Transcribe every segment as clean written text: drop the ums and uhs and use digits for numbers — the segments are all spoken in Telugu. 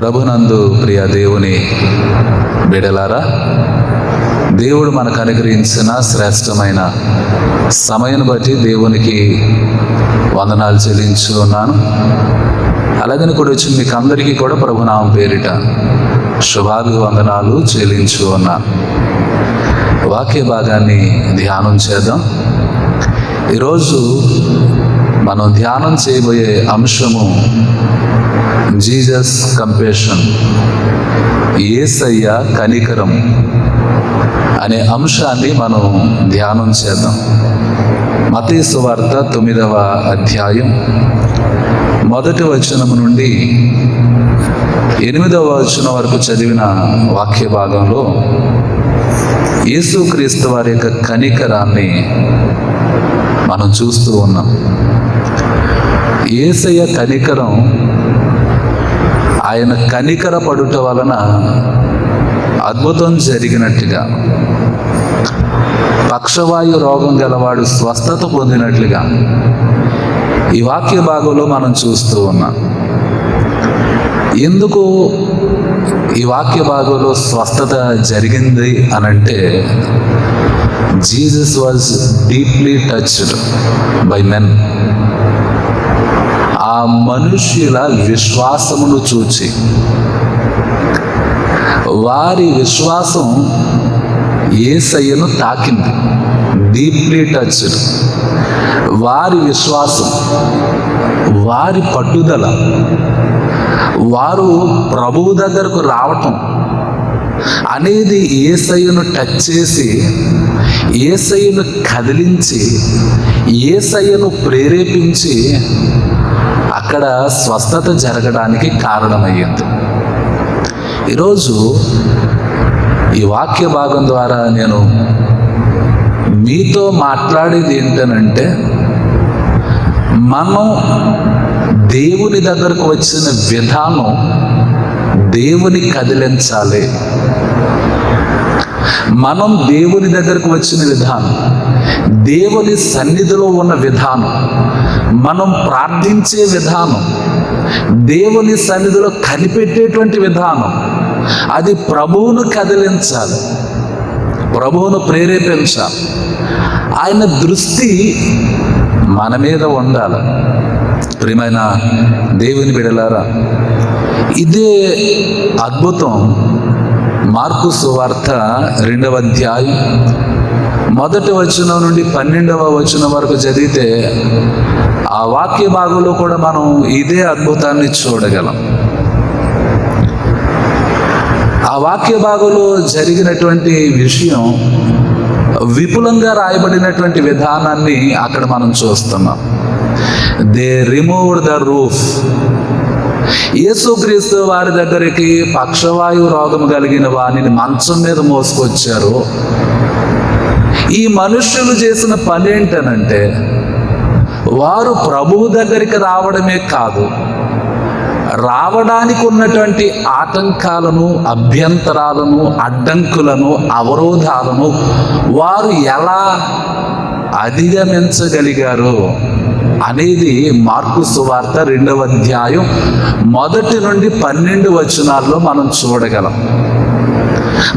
ప్రభునందు ప్రియ దేవుని బిడలారా, దేవుడు మనకు అనుగ్రహించిన శ్రేష్టమైన సమయాన్ని బట్టి దేవునికి వందనాలు చెల్లించు ఉన్నాను. అలాగని కూడా వచ్చి మీకు అందరికీ కూడా ప్రభునామం పేరిట శుభాభివందనాలు చెల్లించు ఉన్నాను. వాక్య భాగాన్ని ధ్యానం చేద్దాం. ఈరోజు మనం ధ్యానం చేయబోయే అంశము జీసస్ కంపేషన్, యేసయ్య కనికరం అనే అంశాన్ని మనం ధ్యానం చేద్దాం. మత్తయి సువార్త 9వ అధ్యాయం 1వ వచనం నుండి 8వ వచనం వరకు చదివిన వాక్య భాగంలో యేసుక్రీస్తు వారి యొక్క కనికరాన్ని మనం చూస్తూ ఉన్నాం. యేసయ్య కనికరం, ఆయన కనికర పడుట వలన అద్భుతం జరిగినట్టుగా, పక్షవాయు రోగం గలవాడు స్వస్థత పొందినట్లుగా ఈ వాక్య భాగంలో మనం చూస్తూ ఉన్నాం. ఎందుకు ఈ వాక్య భాగంలో స్వస్థత జరిగింది అనంటే, Jesus was deeply touched by men. ఆ మనుష్యుల విశ్వాసమును చూచి, వారి విశ్వాసం యేసయ్యను తాకింది. Deeply touched. వారి విశ్వాసం, వారి పట్టుదల, వారు ప్రభువు దగ్గరకు రావటం అనేది యేసయ్యను టచ్ చేసి, యేసయ్యను కదిలించి, యేసయ్యను ప్రేరేపించి అక్కడ స్వస్థత జరగడానికి కారణమయ్యింది. ఈరోజు ఈ వాక్య భాగం ద్వారా నేను మీతో మాట్లాడేది ఏంటనంటే, మనం దేవుని దగ్గరకు వచ్చిన విధానం దేవుని కదిలించాలి. మనం దేవుని దగ్గరకు వచ్చిన విధానం, దేవుని సన్నిధిలో ఉన్న విధానం, మనం ప్రార్థించే విధానం, దేవుని సన్నిధిలో కనిపెట్టేటువంటి విధానం, అది ప్రభువును కదిలించాలి, ప్రభువును ప్రేరేపించాలి. ఆయన దృష్టి మన మీద ఉండాలి. ప్రియమైన దేవుని బిడలారా, ఇదే అద్భుతం మార్కు సువార్త 2వ అధ్యాయం 1వ వచనం నుండి 12వ వచనం వరకు చదివితే ఆ వాక్య భాగంలో కూడా మనం ఇదే అద్భుతాన్ని చూడగలం. ఆ వాక్య భాగంలో జరిగినటువంటి విషయం విపులంగా రాయబడినటువంటి విధానాన్ని అక్కడ మనం చూస్తున్నాం. They removed the roof. యేసుక్రీస్తు వారి దగ్గరికి పక్షవాయు రోగం కలిగిన వారిని మంచం మీద మోసుకొచ్చారు. ఈ మనుష్యులు చేసిన పని ఏంటనంటే, వారు ప్రభువు దగ్గరికి రావడమే కాదు, రావడానికి ఉన్నటువంటి ఆటంకాలను, అభ్యంతరాలను, అడ్డంకులను, అవరోధాలను వారు ఎలా అధిగమించగలిగారు అనేది మార్కు సువార్త 2వ అధ్యాయం 1 నుండి 12 వచనాల్లో మనం చూడగలం.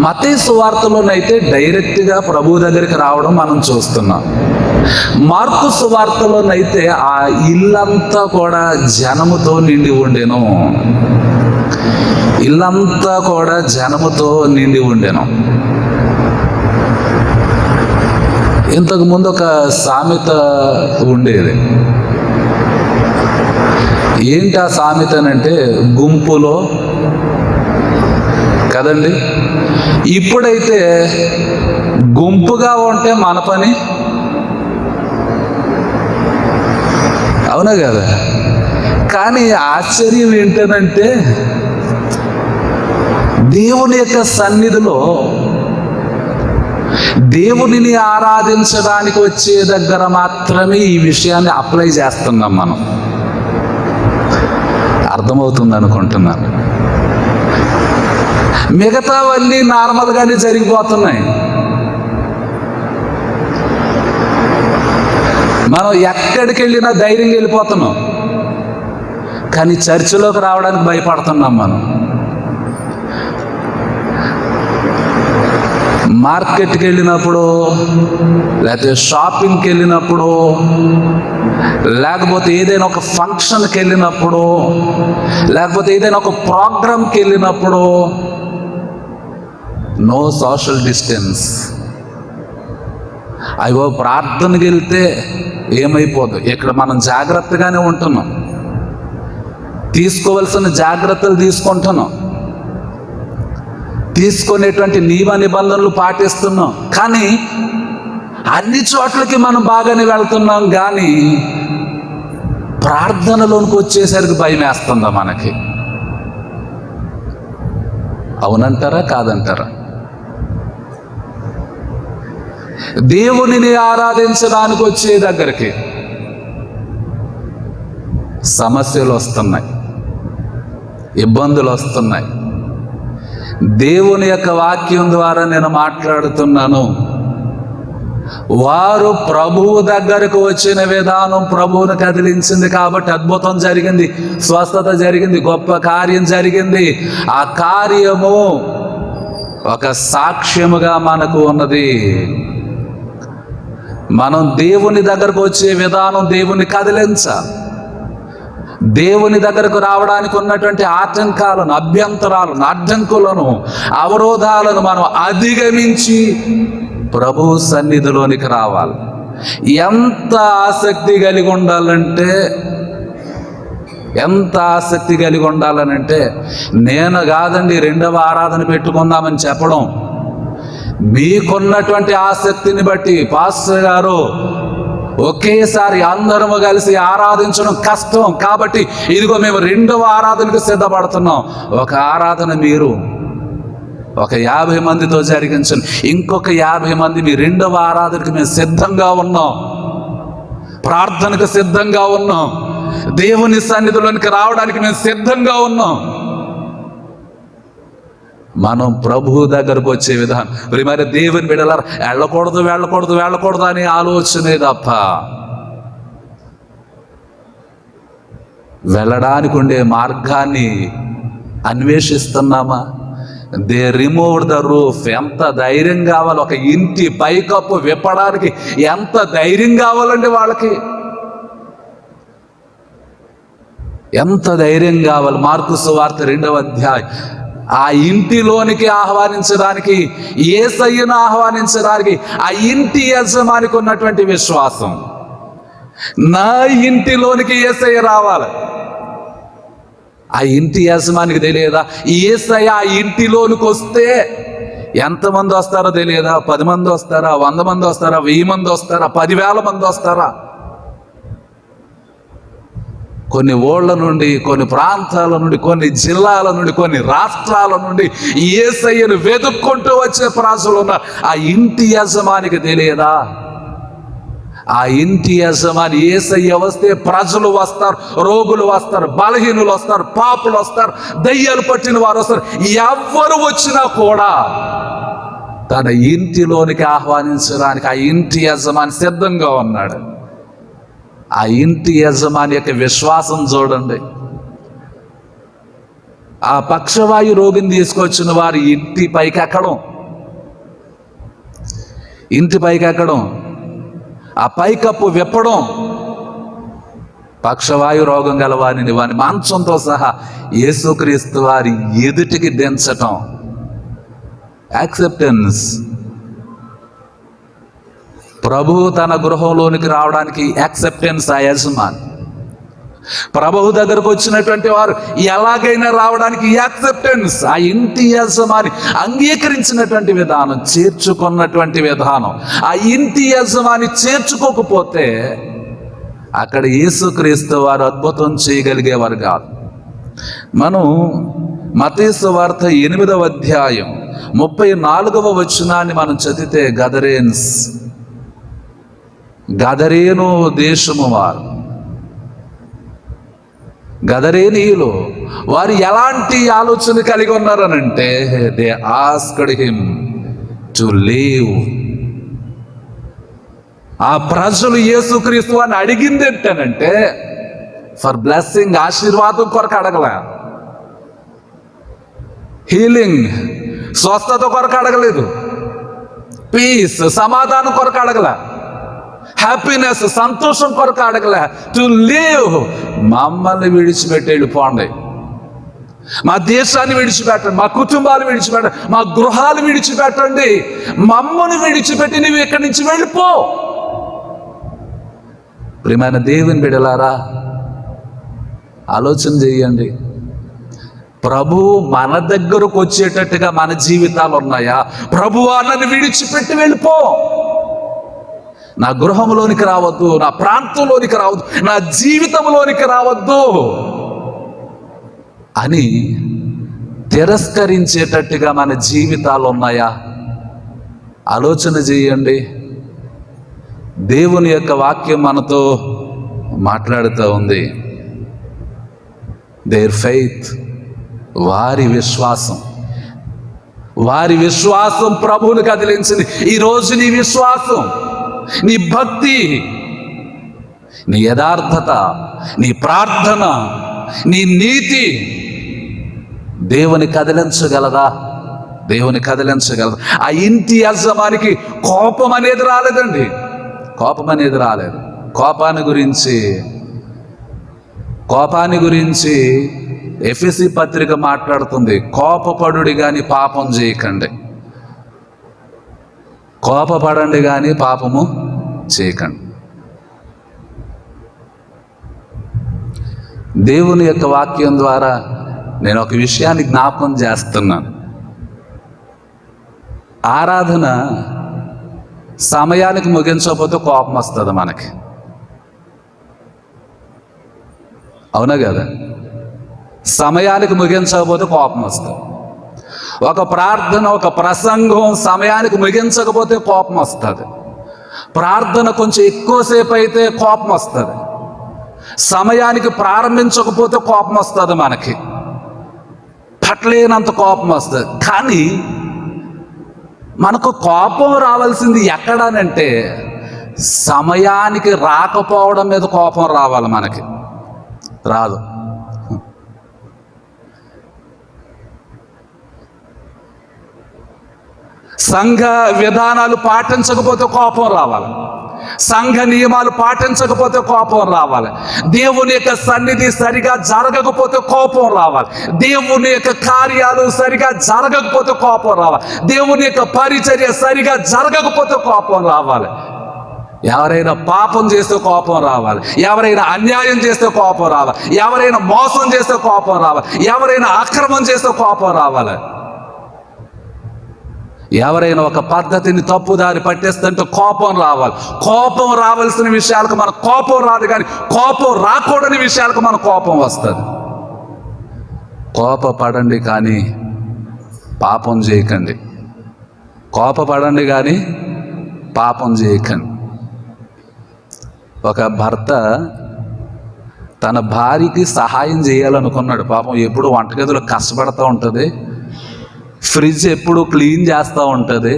మత్తయి సువార్తలోనైతే డైరెక్ట్గా ప్రభువు దగ్గరికి రావడం మనం చూస్తున్నాం. మార్కు సువార్తలోనైతే ఆ ఇల్లంతా కూడా జనముతో నిండి ఉండెను. ఇల్లంతా కూడా జనముతో నిండి ఉండెను. ఇంతకు ముందు ఒక సామెత ఉండేది. ఏంటి ఆ సామెత అంటే, గుంపులో కదండి. ఇప్పుడైతే గుంపుగా ఉంటే మన పని, అవునా కదా? కానీ ఆశ్చర్యం ఏంటనంటే, దేవుని యొక్క సన్నిధిలో దేవునిని ఆరాధించడానికి వచ్చే దగ్గర మాత్రమే ఈ విషయాన్ని అప్లై చేస్తున్నాం మనం. అర్థమవుతుంది అనుకుంటున్నాను. మిగతావన్నీ నార్మల్గానే జరిగిపోతున్నాయి. మనం ఎక్కడికి వెళ్ళినా ధైర్యంగా వెళ్ళిపోతున్నాం. కానీ చర్చిలోకి రావడానికి భయపడుతున్నాం మనం. మార్కెట్కి వెళ్ళినప్పుడు, లేకపోతే షాపింగ్కి వెళ్ళినప్పుడు, లేకపోతే ఏదైనా ఒక ఫంక్షన్కి వెళ్ళినప్పుడు, లేకపోతే ఏదైనా ఒక ప్రోగ్రామ్కి వెళ్ళినప్పుడు నో సోషల్ డిస్టెన్స్. అయ్యో ప్రార్థనకి వెళ్తే ఏమైపోదు, ఇక్కడ మనం జాగ్రత్తగానే ఉంటున్నాం, తీసుకోవలసిన జాగ్రత్తలు తీసుకుంటున్నాం, తీసుకునేటువంటి నియమ నిబంధనలు పాటిస్తున్నాం. కానీ అన్ని చోట్లకి మనం బాగానే వెళ్తున్నాం, కానీ ప్రార్థనలోనికి వచ్చేసరికి భయం వేస్తుందా మనకి? అవునంటారా కాదంటారా? దేవునిని ఆరాధించడానికి వచ్చే దగ్గరికి సమస్యలు వస్తున్నాయి, ఇబ్బందులు వస్తున్నాయి. దేవుని యొక్క వాక్యం ద్వారా నేను మాట్లాడుతున్నాను. వారు ప్రభువు దగ్గరకు వచ్చిన విధానం ప్రభువును కదిలించింది కాబట్టి అద్భుతం జరిగింది, స్వస్థత జరిగింది, గొప్ప కార్యం జరిగింది. ఆ కార్యము ఒక సాక్ష్యముగా మనకు ఉన్నది. మనం దేవుని దగ్గరకు వచ్చే విధానం దేవుని కదిలించాలి. దేవుని దగ్గరకు రావడానికి ఉన్నటువంటి ఆటంకాలను, అభ్యంతరాలను, అడ్డంకులను, అవరోధాలను మనం అధిగమించి ప్రభు సన్నిధిలోనికి రావాలి. ఎంత ఆసక్తి కలిగి ఉండాలంటే, నేను కాదండి రెండవ ఆరాధన పెట్టుకుందామని చెప్పడం. మీకున్నటువంటి ఆసక్తిని బట్టి, పాస్టర్ గారు ఒకేసారి అందరము కలిసి ఆరాధించడం కష్టం కాబట్టి ఇదిగో మేము రెండవ ఆరాధనకు సిద్ధపడుతున్నాం. ఒక ఆరాధన మీరు ఒక 50 మందితో జరిగించండి, ఇంకొక 50 మంది మీ రెండవ ఆరాధనకు మేము సిద్ధంగా ఉన్నాం, ప్రార్థనకు సిద్ధంగా ఉన్నాం, దేవుని సన్నిధిలోనికి రావడానికి మేము సిద్ధంగా ఉన్నాం. మనం ప్రభువు దగ్గరకు వచ్చే విధానం. మరి దేవుని బిడ్డలారా, వెళ్ళకూడదు అనే ఆలోచనే తప్ప వెళ్ళడానికి ఉండే మార్గాన్ని అన్వేషిస్తున్నామా? They remove the roof. ఎంత ధైర్యం కావాలి! ఒక ఇంటి పైకప్పు విప్పడానికి ఎంత ధైర్యం కావాలండి వాళ్ళకి, ఎంత ధైర్యం కావాలి! మార్కు సువార్త 2వ అధ్యాయం. ఆ ఇంటిలోనికి ఆహ్వానించడానికి, యేసయ్యను ఆహ్వానించడానికి ఆ ఇంటి యజమానికి ఉన్నటువంటి విశ్వాసం. నా ఇంటిలోనికి యేసయ్య రావాలి. ఆ ఇంటి యజమానికి తెలియదా యేసయ్య ఆ ఇంటిలోనికి వస్తే ఎంతమంది వస్తారో తెలియదా? 10 మంది వస్తారా? 100 మంది వస్తారా? 1000 మంది వస్తారా? 10,000 మంది వస్తారా? కొన్ని ఊళ్ళ నుండి, కొన్ని ప్రాంతాల నుండి, కొన్ని జిల్లాల నుండి, కొన్ని రాష్ట్రాల నుండి యేసయ్యను వెతుక్కుంటూ వచ్చే ప్రజలు ఉన్నారు. ఆ ఇంటి యజమానికి తెలియదా? ఆ ఇంటి యజమాని యేసయ్య వస్తే ప్రజలు వస్తారు, రోగులు వస్తారు, బలహీనులు వస్తారు, పాపులు వస్తారు, దయ్యాలు పట్టిన వారు వస్తారు. ఎవ్వరు వచ్చినా కూడా తన ఇంటిలోనికి ఆహ్వానించడానికి ఆ ఇంటి యజమాని సిద్ధంగా ఉన్నాడు. ఆ ఇంటి యజమాని యొక్క విశ్వాసం చూడండి. ఆ పక్షవాయు రోగిని తీసుకొచ్చిన వారు ఇంటి పైకి ఎక్కడం, ఆ పైకప్పు విప్పడం, పక్షవాయు రోగం గల వారిని వారి మాంసంతో సహా యేసుక్రీస్తు వారి ఎదుటికి దించటం. యాక్సెప్టెన్స్. ప్రభువు తన గృహంలోనికి రావడానికి యాక్సెప్టెన్స్ ఆ యజమాని. ప్రభువు దగ్గరకు వచ్చినటువంటి వారు ఎలాగైనా రావడానికి యాక్సెప్టెన్స్ ఆ ఇంటి యజమాని అంగీకరించినటువంటి విధానం, చేర్చుకున్నటువంటి విధానం. ఆ ఇంటి యజమాని చేర్చుకోకపోతే అక్కడ యేసుక్రీస్తు వారు అద్భుతం చేయగలిగేవారు కాదు. మనం మత్తయి సువార్త 8వ అధ్యాయం 34వ వచనాన్ని మనం చదివితే, గదరేను దేశము వారు, గదరేనీయులు వారు ఎలాంటి ఆలోచన కలిగి ఉన్నారనంటే, they asked him to leave. ఆ ప్రజలు యేసుక్రీస్తు వారిని అడిగింది ఏంటనంటే ఫర్ బ్లెస్సింగ్, ఆశీర్వాదం కొరకు అడగలే, హీలింగ్, స్వస్థత కొరకు అడగలేదు, పీస్ సమాధానం కొరకు అడగల, హ్యాపీనెస్ సంతోషం కొరకు అడగల, టు లివ్. మమ్మల్ని విడిచిపెట్టి వెళ్ళిపోండి, మా దేశాన్ని విడిచిపెట్టండి, మా కుటుంబాలు విడిచిపెట్టండి, మా గృహాలు విడిచిపెట్టండి, మమ్మల్ని విడిచిపెట్టి నువ్వు ఇక్కడి నుంచి వెళ్ళిపో. ప్రియమైన దేవుని బిడ్డలారా, ఆలోచన చేయండి. ప్రభు మన దగ్గరకు వచ్చేటట్టుగా మన జీవితాలు ఉన్నాయా? ప్రభువా నన్ను విడిచిపెట్టి వెళ్ళిపో, నా గృహంలోనికి రావద్దు, నా ప్రాంతంలోనికి రావద్దు, నా జీవితంలోనికి రావద్దు అని తిరస్కరించేటట్టుగా మన జీవితాలు ఉన్నాయా? ఆలోచన చేయండి. దేవుని యొక్క వాక్యం మనతో మాట్లాడుతూ ఉంది. దేర్ ఫెయిత్, వారి విశ్వాసం, వారి విశ్వాసం ప్రభువుని కదిలించింది. ఈరోజు నీ విశ్వాసం, నీ భక్తి, నీ యథార్థత, నీ ప్రార్థన, నీ నీతి దేవుని కదిలించగలదా? దేవుని కదిలించగలదా? ఆ ఇంటి యజమానికి కోపం అనేది రాలేదండి, కోపం అనేది రాలేదు. కోపాన్ని గురించి ఎఫెసీ పత్రిక మాట్లాడుతుంది. కోపపడుడి కానీ పాపం చేయకండి, కోపపడండి కానీ పాపము చేయకండి. దేవుని యొక్క వాక్యం ద్వారా నేను ఒక విషయాన్ని జ్ఞాపకం చేస్తున్నాను. ఆరాధన సమయానికి ముగించకపోతే కోపం వస్తుంది మనకి, అవునా కదా? సమయానికి ముగించకపోతే కోపం వస్తుంది. ఒక ప్రార్థన, ఒక ప్రసంగం సమయానికి ముగించకపోతే కోపం వస్తుంది. ప్రార్థన కొంచెం ఎక్కువసేపు అయితే కోపం వస్తుంది. సమయానికి ప్రారంభించకపోతే కోపం వస్తుంది, మనకి పట్టలేనంత కోపం వస్తుంది. కానీ మనకు కోపం రావాల్సింది ఎక్కడానంటే సమయానికి రాకపోవడం మీద కోపం రావాలి, మనకి రాదు. సంఘ విధానాలు పాటించకపోతే కోపం రావాలి, సంఘ నియమాలు పాటించకపోతే కోపం రావాలి, దేవుని యొక్క సన్నిధి సరిగా జరగకపోతే కోపం రావాలి, దేవుని యొక్క కార్యాలు సరిగా జరగకపోతే కోపం రావాలి, దేవుని యొక్క పరిచర్య సరిగా జరగకపోతే కోపం రావాలి. ఎవరైనా పాపం చేస్తే కోపం రావాలి, ఎవరైనా అన్యాయం చేస్తే కోపం రావాలి, ఎవరైనా మోసం చేస్తే కోపం రావాలి, ఎవరైనా అక్రమం చేస్తే కోపం రావాలి, ఎవరైనా ఒక పద్ధతిని తప్పుదారి పట్టేస్తుంటే కోపం రావాలి. కోపం రావాల్సిన విషయాలకు మన కోపం రాదు, కానీ కోపం రాకూడని విషయాలకు మన కోపం వస్తుంది. కోపపడండి కానీ పాపం చేయకండి, కోపపడండి కానీ పాపం చేయకండి. ఒక భర్త తన భార్యకి సహాయం చేయాలనుకున్నాడు. పాపం ఎప్పుడు వంటగదిలో కష్టపడుతూ ఉంటుంది, ఫ్రిడ్జ్ ఎప్పుడు క్లీన్ చేస్తూ ఉంటుంది,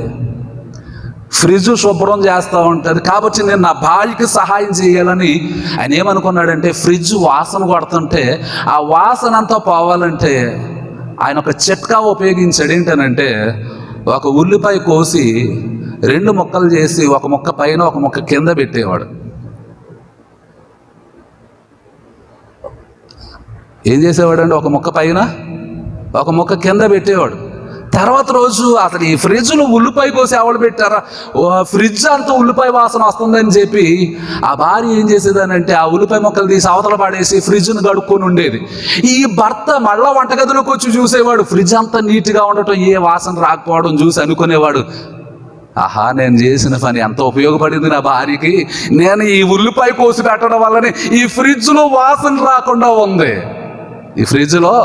ఫ్రిడ్జ్ శుభ్రం చేస్తూ ఉంటుంది. కాబట్టి నేను నా భార్యకి సహాయం చేయాలని ఆయన ఏమనుకున్నాడంటే, ఫ్రిడ్జ్ వాసన కొడుతుంటే ఆ వాసన అంతా పోవాలంటే ఆయన ఒక చిట్కా ఉపయోగించాడు. ఏంటనంటే, ఒక ఉల్లిపాయ కోసి 2 ముక్కలు చేసి ఒక ముక్క పైన ఒక ముక్క కింద పెట్టేవాడు. ఏం చేసేవాడంటే, ఒక ముక్క పైన ఒక ముక్క కింద పెట్టేవాడు. తర్వాత రోజు అతను ఈ ఫ్రిడ్జ్లో ఉల్లిపాయ కోసి ఎవరు పెట్టారా, ఫ్రిడ్జ్ అంతా ఉల్లిపాయ వాసన వస్తుందని చెప్పి ఆ భార్య ఏం చేసేదానంటే ఆ ఉల్లిపాయ మొక్కలు తీసి అవతల పడేసి ఫ్రిడ్జ్ను గడుక్కొని ఉండేది. ఈ భర్త మళ్ళా వంటగదిలోకి వచ్చి చూసేవాడు, ఫ్రిడ్జ్ అంతా నీట్గా ఉండటం, ఏ వాసన రాకపోవడం చూసి అనుకునేవాడు, ఆహా నేను చేసిన పని ఎంత ఉపయోగపడింది నా భార్యకి, నేను ఈ ఉల్లిపాయ కోసి పెట్టడం వల్లనే ఈ ఫ్రిడ్జ్లో వాసన రాకుండా ఉంది, ఈ ఫ్రిడ్జ్లో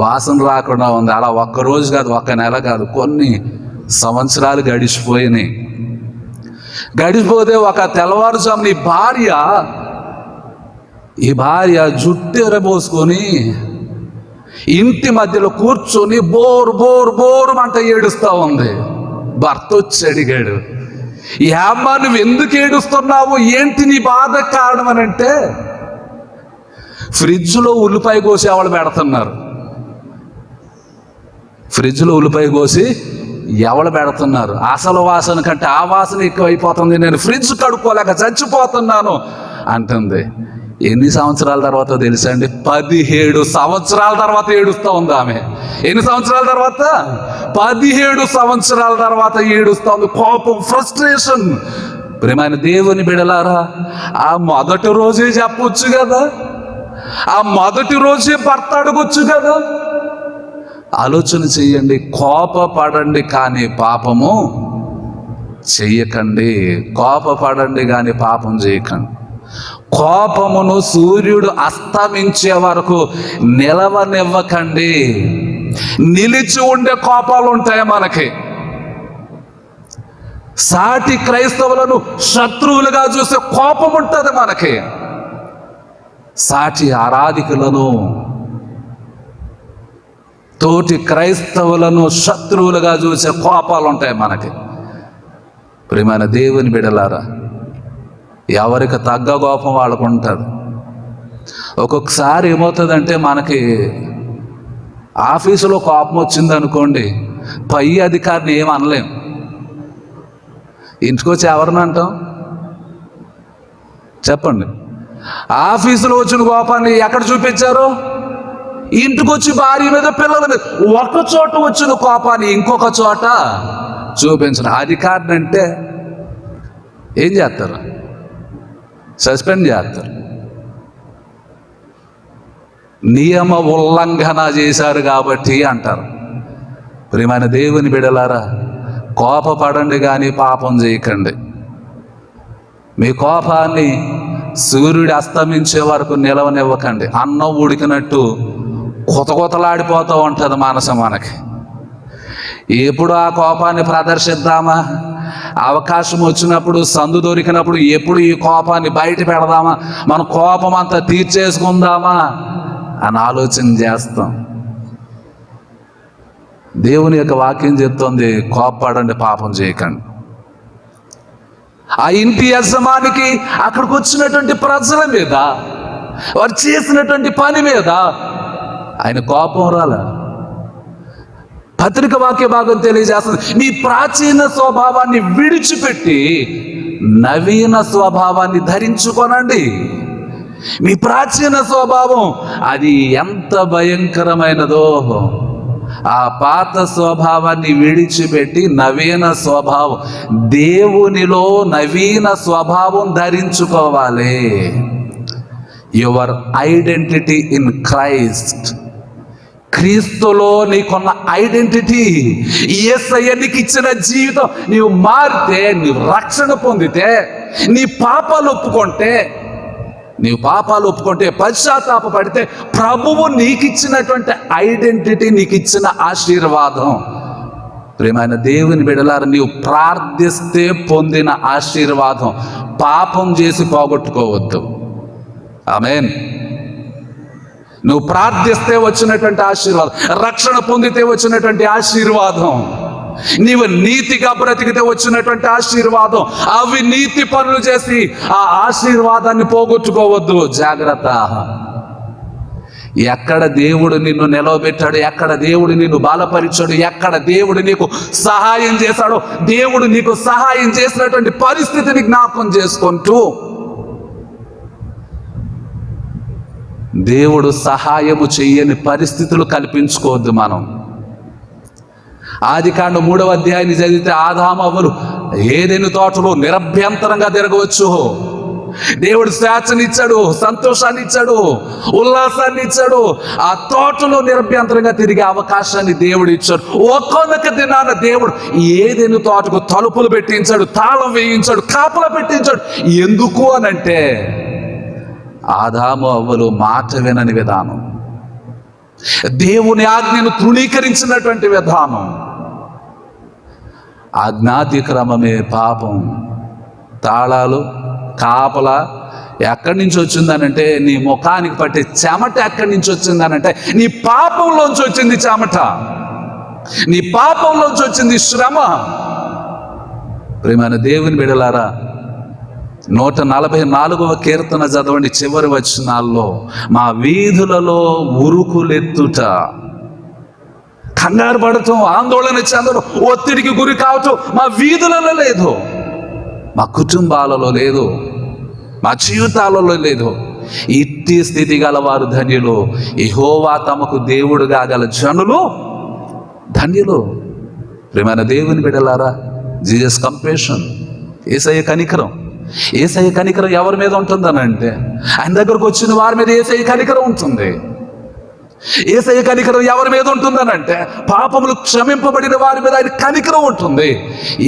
వాసన రాకుండా ఉంది. అలా ఒక్కరోజు కాదు, ఒక్క నెల కాదు, కొన్ని సంవత్సరాలు గడిచిపోతే ఒక తెల్లవారుజామున ఈ భార్య జుట్టు ఎరబోసుకొని ఇంటి మధ్యలో కూర్చొని బోరు అంట ఏడుస్తూ ఉంది. భర్త వచ్చి అడిగాడు, ఏమ్మా నువ్వు ఎందుకు ఏడుస్తున్నావు, ఏంటి నీ బాధ కారణం అని అంటే, ఫ్రిడ్జ్లో ఉల్లిపాయ కోసి ఎవరు పెడుతున్నారు, ఫ్రిడ్జ్లో ఉల్లిపాయ కోసి ఎవరు పెడుతున్నారు? అసలు వాసన కంటే ఆ వాసన ఎక్కువైపోతుంది, నేను ఫ్రిడ్జ్ కడుక్కోలేక చచ్చిపోతున్నాను అంటుంది. ఎన్ని సంవత్సరాల తర్వాత తెలుసా అండి? 17 సంవత్సరాల తర్వాత ఏడుస్తూ ఉంది ఆమె. ఎన్ని సంవత్సరాల తర్వాత? 17 సంవత్సరాల తర్వాత ఏడుస్తూ ఉంది. కోపం, ఫ్రస్ట్రేషన్. ప్రియమైన దేవుని బిడలారా, ఆ మొదటి రోజే చెప్పొచ్చు కదా, ఆ మొదటి రోజే భర్త అడగొచ్చు కదా. ఆలోచన చెయ్యండి. కోపపడండి కానీ పాపము చెయ్యకండి. కోపపడండి కానీ పాపం చేయకండి. కోపమును సూర్యుడు అస్తమించే వరకు నిలవనివ్వకండి. నిలిచి ఉండే కోపాలు ఉంటాయి మనకి. సాటి క్రైస్తవులను శత్రువులుగా చూసే కోపం ఉంటుంది మనకి. సాటి ఆరాధికులను, తోటి క్రైస్తవులను శత్రువులుగా చూసే కోపాలు ఉంటాయి మనకి. ప్రియమైన దేవుని బిడలారా, ఎవరికి తగ్గ కోపం వాళ్ళకు ఉంటుంది. ఒక్కొక్కసారి ఏమవుతుందంటే, మనకి ఆఫీసులో కోపం వచ్చింది అనుకోండి, పై అధికారిని ఏం అనలేం. ఇంటికొచ్చి ఎవరిని అంటాం చెప్పండి? ఆఫీసులో వచ్చిన కోపాన్ని ఎక్కడ చూపించారు? ఇంటికొచ్చి భార్య మీద, పిల్లల మీద. ఒక చోట వచ్చిన కోపాన్ని ఇంకొక చోట చూపించరు. అధికారిని అంటే ఏం చేస్తారు? సస్పెండ్ చేస్తారు. నియమ ఉల్లంఘన చేశారు కాబట్టి అంటారు. ప్రియమైన దేవుని బిడలారా, కోపపడండి కానీ పాపం చేయకండి. మీ కోపాన్ని సూర్యుడు అస్తమించే వరకు నిలవనివ్వకండి. అన్నం ఉడికినట్టు కొతలాడిపోతూ ఉంటుంది మనసు మనకి. ఎప్పుడు ఆ కోపాన్ని ప్రదర్శిద్దామా, అవకాశం వచ్చినప్పుడు, సందు దొరికినప్పుడు ఎప్పుడు ఈ కోపాన్ని బయట పెడదామా, మన కోపం అంతా తీర్చేసుకుందామా అని ఆలోచన చేస్తాం. దేవుని యొక్క వాక్యం చెప్తోంది, కోపపడండి పాపం చేయకండి. ఆ ఇంటి యజమానికి అక్కడికి వచ్చినటువంటి ప్రజల మీద, వారు చేసినటువంటి పని మీద ఆయన కోపం రాల. పత్రిక వాక్య భాగం తెలియజేస్తుంది, మీ ప్రాచీన స్వభావాన్ని విడిచిపెట్టి నవీన స్వభావాన్ని ధరించుకోనండి. మీ ప్రాచీన స్వభావం అది ఎంత భయంకరమైనదో, ఆ పాత స్వభావాన్ని విడిచిపెట్టి నవీన స్వభావం, దేవునిలో నవీన స్వభావం ధరించుకోవాలి. Your identity in Christ. క్రీస్తులో నీకున్న ఐడెంటిటీ, యేసయ్య నీకు ఇచ్చిన జీవితం, నీవు మారితే, నీవు రక్షణ పొందితే, నీ పాపాలు ఒప్పుకుంటే, పశ్చాత్తాపపడితే, ప్రభువు నీకు ఇచ్చినటువంటి ఐడెంటిటీ, నీకు ఇచ్చిన ఆశీర్వాదం. ప్రియమైన దేవుని బిడ్డలారా, నీవు ప్రార్థిస్తే పొందిన ఆశీర్వాదం పాపం చేసి పోగొట్టుకోవద్దు. ఆమేన్. నువ్వు ప్రార్థిస్తే వచ్చినటువంటి ఆశీర్వాదం, రక్షణ పొందితే వచ్చినటువంటి ఆశీర్వాదం, నీవు నీతిగా బ్రతికితే వచ్చినటువంటి ఆశీర్వాదం, అవి నీతి పనులు చేసి ఆ ఆశీర్వాదాన్ని పోగొట్టుకోవద్దు. జాగ్రత్త. ఎక్కడ దేవుడు నిన్ను నిలవబెట్టాడు, ఎక్కడ దేవుడు నిన్ను బలపరిచాడు, ఎక్కడ దేవుడు నీకు సహాయం చేశాడో, దేవుడు నీకు సహాయం చేసినటువంటి పరిస్థితిని జ్ఞాపకం చేసుకుంటూ, దేవుడు సహాయము చెయ్యని పరిస్థితులు కల్పించుకోవద్దు మనం. ఆదికాండం 3వ అధ్యాయాన్ని చదివితే, ఆదాము అవ్వలు ఏదెను తోటలో నిరభ్యంతరంగా తిరగవచ్చు. దేవుడు స్వేచ్ఛనిచ్చాడు, సంతోషాన్ని ఇచ్చాడు, ఉల్లాసాన్ని ఇచ్చాడు. ఆ తోటలో నిరభ్యంతరంగా తిరిగే అవకాశాన్ని దేవుడు ఇచ్చాడు. ఒక్కొక్క దినాన దేవుడు ఏదెను తోటకు తలుపులు పెట్టించాడు, తాళం వేయించాడు, కాపలా పెట్టించాడు. ఎందుకు అనంటే, ఆదాము అవ్వలు మాట వినని విధానం, దేవుని ఆజ్ఞను తృణీకరించినటువంటి విధానం, ఆజ్ఞాతిక్రమమే పాపం. తాళాలు, కాపలా ఎక్కడి నుంచి వచ్చిందనంటే, నీ ముఖానికి పట్టే చెమట ఎక్కడి నుంచి వచ్చిందనంటే, నీ పాపంలోంచి వచ్చింది చెమట, నీ పాపంలోంచి వచ్చింది శ్రమ. ప్రియమైన దేవుని బిడ్డలారా, 144వ కీర్తన చదవండి, చివరి వచనాల్లో, మా వీధులలో ఉరుకులెత్తుట, కంగారు పడటం, ఆందోళన చెందడం, ఒత్తిడికి గురి కావటం మా వీధులలో లేదు, మా కుటుంబాలలో లేదు, మా జీవితాలలో లేదు. ఇట్టి స్థితి గల వారు ధన్యులు. యెహోవా తమకు దేవుడుగా గల జనులు ధన్యులు. ప్రియమైన దేవుని బిడ్డలారా, జీసస్ కంపేషన్, యేసయ్య కనికరం. యేసయ్య కనికరం ఎవరి మీద ఉంటుందనంటే ఆయన దగ్గరకు వచ్చిన వారి మీద యేసయ్య కనికరం ఉంటుంది. యేసయ్య కనికరం ఎవరి మీద ఉంటుందనంటే పాపములు క్షమింపబడిన వారి మీద ఆయన కనికరం ఉంటుంది.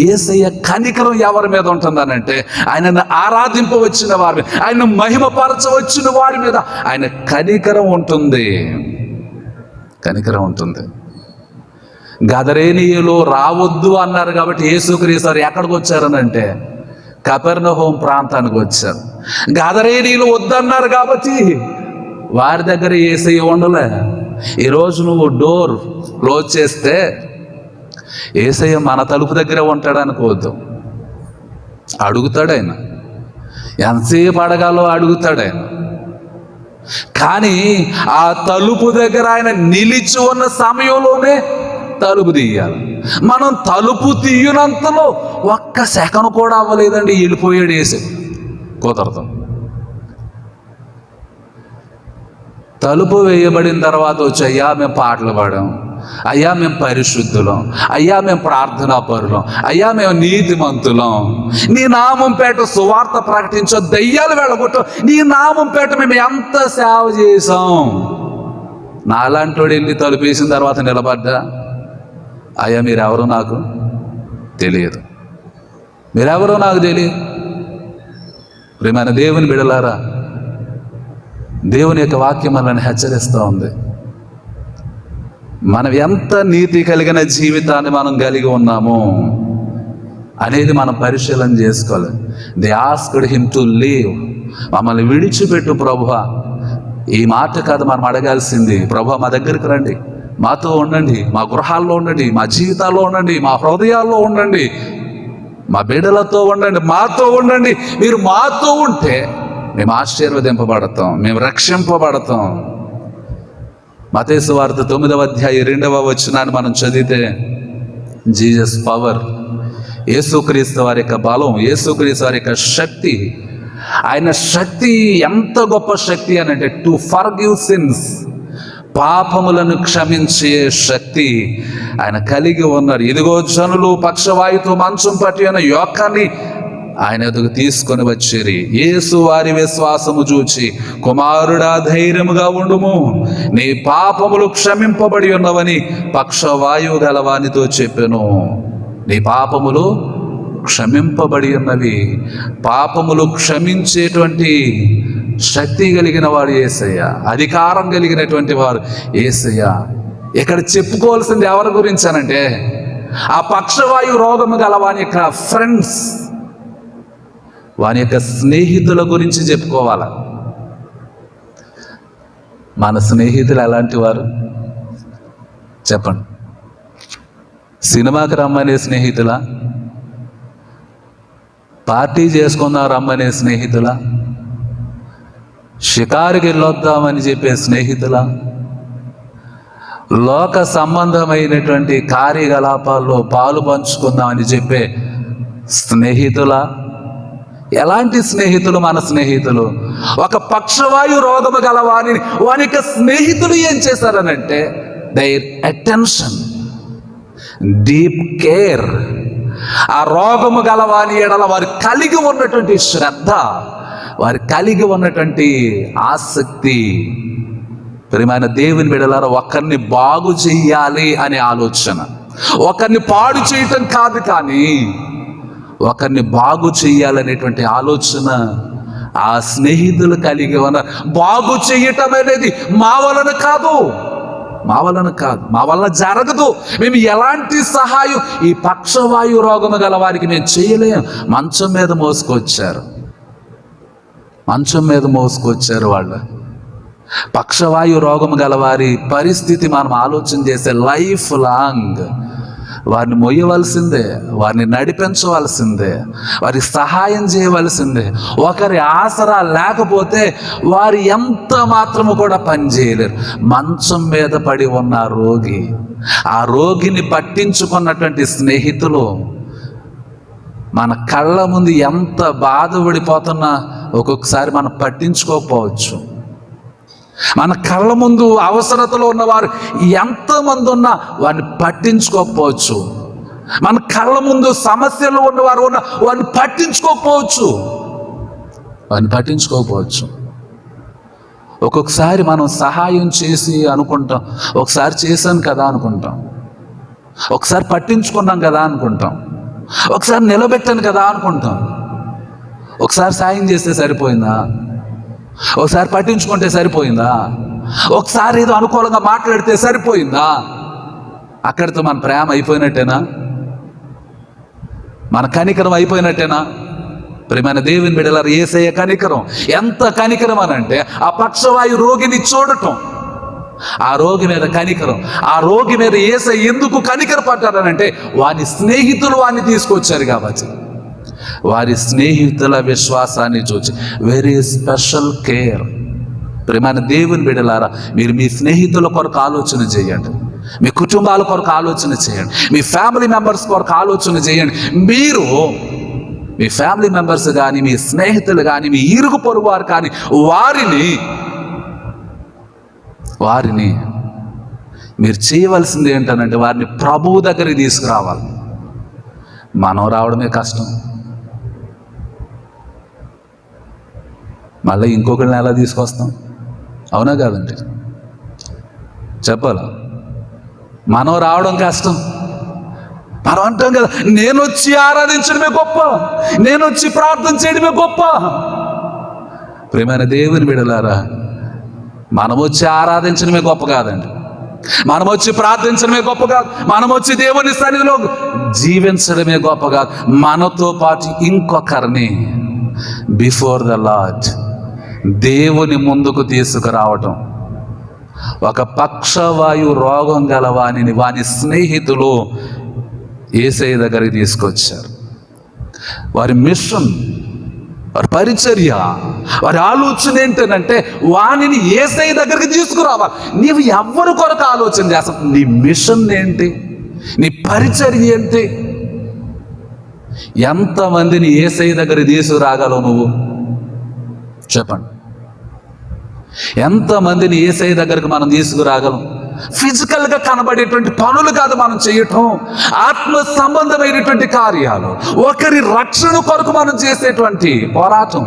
యేసయ్య కనికరం ఎవరి మీద ఉంటుందనంటే ఆయనను ఆరాధింపవచ్చిన వారి మీద, ఆయన మహిమపరచవచ్చిన వారి మీద ఆయన కనికరం ఉంటుంది. కనికరం ఉంటుంది. గదరేనీయులు రావద్దు అన్నారు కాబట్టి యేసుక్రీస్తు వారు ఎక్కడికి వచ్చారనంటే కపెర్నహూము ప్రాంతానికి వచ్చారు. గదరేనీయులు వద్దన్నారు కాబట్టి వారి దగ్గర యేసయ్య ఉండలే. ఈరోజు నువ్వు డోర్ క్లోజ్ చేస్తే యేసయ్య మన తలుపు దగ్గరే ఉంటాడు అనుకోవద్దు. అడుగుతాడు ఆయన, ఎంతసేపు అడగాలో అడుగుతాడు ఆయన. కానీ ఆ తలుపు దగ్గర ఆయన నిలిచి ఉన్న సమయంలోనే తలుపు తీయాలి. మనం తలుపు తీయనంతలో ఒక్క సెకను కూడా అవ్వలేదండి, వెళ్ళిపోయాడు యేసు. కుదరదు. తలుపు వేయబడిన తర్వాత వచ్చి, అయ్యా మేము పాటలు పాడాం, అయ్యా మేము పరిశుద్ధులం, అయ్యా మేము ప్రార్థనా పరులం, అయ్యా మేము నీతిమంతులం, నీ నామం పేట సువార్త ప్రకటించో, దయ్యాలు వెళ్ళగొట్టో, నీ నామం పేట మేము ఎంత సేవ చేసాం. నాలాంటి వాడు వెళ్ళి తలుపు వేసిన తర్వాత నిలబడ్డా, అయ్యా మీరెవరో నాకు తెలియదు, మీరెవరో నాకు తెలియదు. ప్రియమైన దేవుని బిడలారా, దేవుని యొక్క వాక్యం మనల్ని హెచ్చరిస్తూ ఉంది. మనం ఎంత నీతి కలిగిన జీవితాన్ని మనం కలిగి ఉన్నాము అనేది మనం పరిశీలన చేసుకోవాలి. They asked him to leave. మమ్మల్ని విడిచిపెట్టు ప్రభువా. ఈ మాట కాదు మనం అడగాల్సింది, ప్రభువా మా దగ్గరికి రండి, మాతో ఉండండి, మా గృహాల్లో ఉండండి, మా జీవితాల్లో ఉండండి, మా హృదయాల్లో ఉండండి, మా బిడ్డలతో ఉండండి, మాతో ఉండండి. మీరు మాతో ఉంటే మేము ఆశీర్వదింపబడతాం, మేము రక్షింపబడతాం. మత్తయి సువార్త 9వ అధ్యాయం 2వ వచనాన్ని మనం చదివితే జీసస్ పవర్, యేసుక్రీస్తు వారి యొక్క బలం, యేసుక్రీస్తు వారి యొక్క శక్తి. ఆయన శక్తి ఎంత గొప్ప శక్తి అని అంటే టు ఫర్గివ్ సిన్స్, పాపములను క్షమించే శక్తి ఆయన కలిగి ఉన్నారు. ఇదిగో జనులు పక్షవాయుతో మంచం పట్టి ఉన్న యోకాన్ని ఆయన ఎదుగు తీసుకొని వచ్చేరి. యేసు వారి విశ్వాసము చూచి, కుమారుడా ధైర్యముగా ఉండుము, నీ పాపములు క్షమింపబడి ఉన్నవని పక్షవాయువు గలవానితో చెప్పెను. నీ పాపములు క్షమింపబడి ఉన్నవి. పాపములు క్షమించేటువంటి శక్తి కలిగిన వాడు యేసయ్య, అధికారం కలిగినటువంటి వారు యేసయ్య. ఇక్కడ చెప్పుకోవాల్సింది ఎవరి గురించి అనంటే ఆ పక్షవాయు రోగము గల వాని యొక్క ఫ్రెండ్స్, వాని యొక్క స్నేహితుల గురించి చెప్పుకోవాలి. మన స్నేహితులు ఎలాంటి వారు చెప్పండి? సినిమాకి రమ్మనే స్నేహితులా? పార్టీ చేసుకుందాం రమ్మనే స్నేహితులా? షికారుకి వెళ్ళొద్దామని చెప్పే స్నేహితులా? లోక సంబంధమైనటువంటి కార్యకలాపాల్లో పాలు పంచుకుందామని చెప్పే స్నేహితులా? ఎలాంటి స్నేహితులు మన స్నేహితులు? ఒక పక్షవాయు రోగము గల వాని యొక్క స్నేహితులు ఏం చేశారనంటే దైర్ అటెన్షన్, డీప్ కేర్. ఆ రోగము గల వాని ఎడల వారు కలిగి ఉన్నటువంటి శ్రద్ధ, వారు కలిగి ఉన్నటువంటి ఆసక్తి. ప్రియమైన దేవుని బిడ్డలారా, ఒకరిని బాగు చెయ్యాలి అనే ఆలోచన, ఒకరిని పాడు చేయటం కాదు, కానీ ఒకరిని బాగు చెయ్యాలనేటువంటి ఆలోచన ఆ స్నేహితులు కలిగి ఉన్న. బాగు చెయ్యటం అనేది మా వలన కాదు, మా వలన జరగదు. మేము ఎలాంటి సహాయం ఈ పక్షవాయు రోగము గల వారికి మేము చేయలేము. మంచం మీద మోసుకొచ్చారు వాళ్ళు. పక్షవాయు రోగము గల వారి పరిస్థితి మనం ఆలోచన చేస్తే లైఫ్ లాంగ్ వారిని మొయ్యవలసిందే, వారిని నడిపించవలసిందే, వారికి సహాయం చేయవలసిందే. ఒకరి ఆసరా లేకపోతే వారు ఎంత మాత్రము కూడా పని చేయలేరు. మంచం మీద పడి ఉన్న ఆ రోగిని పట్టించుకున్నటువంటి స్నేహితులు మన కళ్ళ ముందు ఎంత బాధపడిపోతున్నా ఒక్కొక్కసారి మనం పట్టించుకోకపోవచ్చు. మన కళ్ళ ముందు అవసరతలో ఉన్నవారు ఎంతమంది ఉన్నా వారిని పట్టించుకోకపోవచ్చు. మన కళ్ళ ముందు సమస్యలు ఉన్నవారు వారిని పట్టించుకోకపోవచ్చు. ఒక్కొక్కసారి మనం సహాయం చేసి అనుకుంటాం, ఒకసారి చేశాను కదా అనుకుంటాం, ఒకసారి పట్టించుకున్నాం కదా అనుకుంటాం, ఒకసారి నిలబెట్టాను కదా అనుకుంటాం. ఒకసారి సాయం చేస్తే సరిపోయిందా? ఒకసారి పట్టించుకుంటే సరిపోయిందా? ఒకసారి ఏదో అనుకూలంగా మాట్లాడితే సరిపోయిందా? అక్కడితో మన ప్రేమ అయిపోయినట్టేనా? మన కనికరం అయిపోయినట్టేనా? ప్రియమైన దేవుని బిడ్డలారా, యేసయ్య కనికరం ఎంత కనికరం అనంటే ఆ పక్షవాయు రోగిని చూడటం, ఆ రోగి మీద కనికరం. ఆ రోగి మీద యేసయ్య ఎందుకు కనికర పడ్డారనంటే వారి స్నేహితులు వారిని తీసుకొచ్చారు కాబట్టి. వారి స్నేహితుల విశ్వాసాన్ని చూచి వెరీ స్పెషల్ కేర్. ప్రియమైన దేవుని బిడ్డలారా, మీరు మీ స్నేహితుల కొరకు ఆలోచన చేయండి, మీ కుటుంబాల కొరకు ఆలోచన చేయండి, మీ ఫ్యామిలీ మెంబర్స్ కొరకు ఆలోచన చేయండి. మీరు మీ ఫ్యామిలీ మెంబర్స్ కానీ, మీ స్నేహితులు కానీ, మీ ఇరుగు పొరుగు వారు కానీ వారిని మీరు చేయవలసింది ఏంటనంటే వారిని ప్రభువు దగ్గరికి తీసుకురావాలి. మనం రావడమే కష్టం, మళ్ళీ ఇంకొకరిని ఎలా తీసుకొస్తాం? అవునా కాదండి? చెప్పాలా? మనం రావడం కష్టం. మనం అంటాం కదా, నేను వచ్చి ఆరాధించడమే గొప్ప, నేను వచ్చి ప్రార్థన చేయడమే గొప్ప. ప్రియమైన దేవుని బిడ్డలారా, మనం వచ్చి ఆరాధించడమే గొప్ప కాదండి, మనం వచ్చి ప్రార్థించడమే గొప్ప కాదు, మనం వచ్చి దేవుని సన్నిధిలో జీవించడమే గొప్ప కాదు. మనతో పాటు ఇంకొకరిని బిఫోర్ ద లార్డ్, దేవుని ముందుకు తీసుకురావటం. ఒక పక్షవాయు రోగం గల వాని స్నేహితులు యేసయ్య దగ్గరికి తీసుకొచ్చారు. వారి మిషన్, వారి పరిచర్య, వారి ఆలోచన ఏంటంటే వానిని యేసయ్య దగ్గరికి తీసుకురావాలి. నీవు ఎవరి కొరకు ఆలోచన చేస్తావు? నీ మిషన్ ఏంటి? నీ పరిచర్య ఏంటి? ఎంతమందిని యేసయ్య దగ్గరికి తీసుకురాగలవు నువ్వు? చెప్పండి. ఎంతమందిని యేసయ్య దగ్గరకు మనం తీసుకురాగలం? ఫిజికల్గా కనబడేటువంటి పనులు కాదు మనం చేయటం, ఆత్మ సంబంధమైనటువంటి కార్యాలు, ఒకరి రక్షణ కొరకు మనం చేసేటువంటి పోరాటం,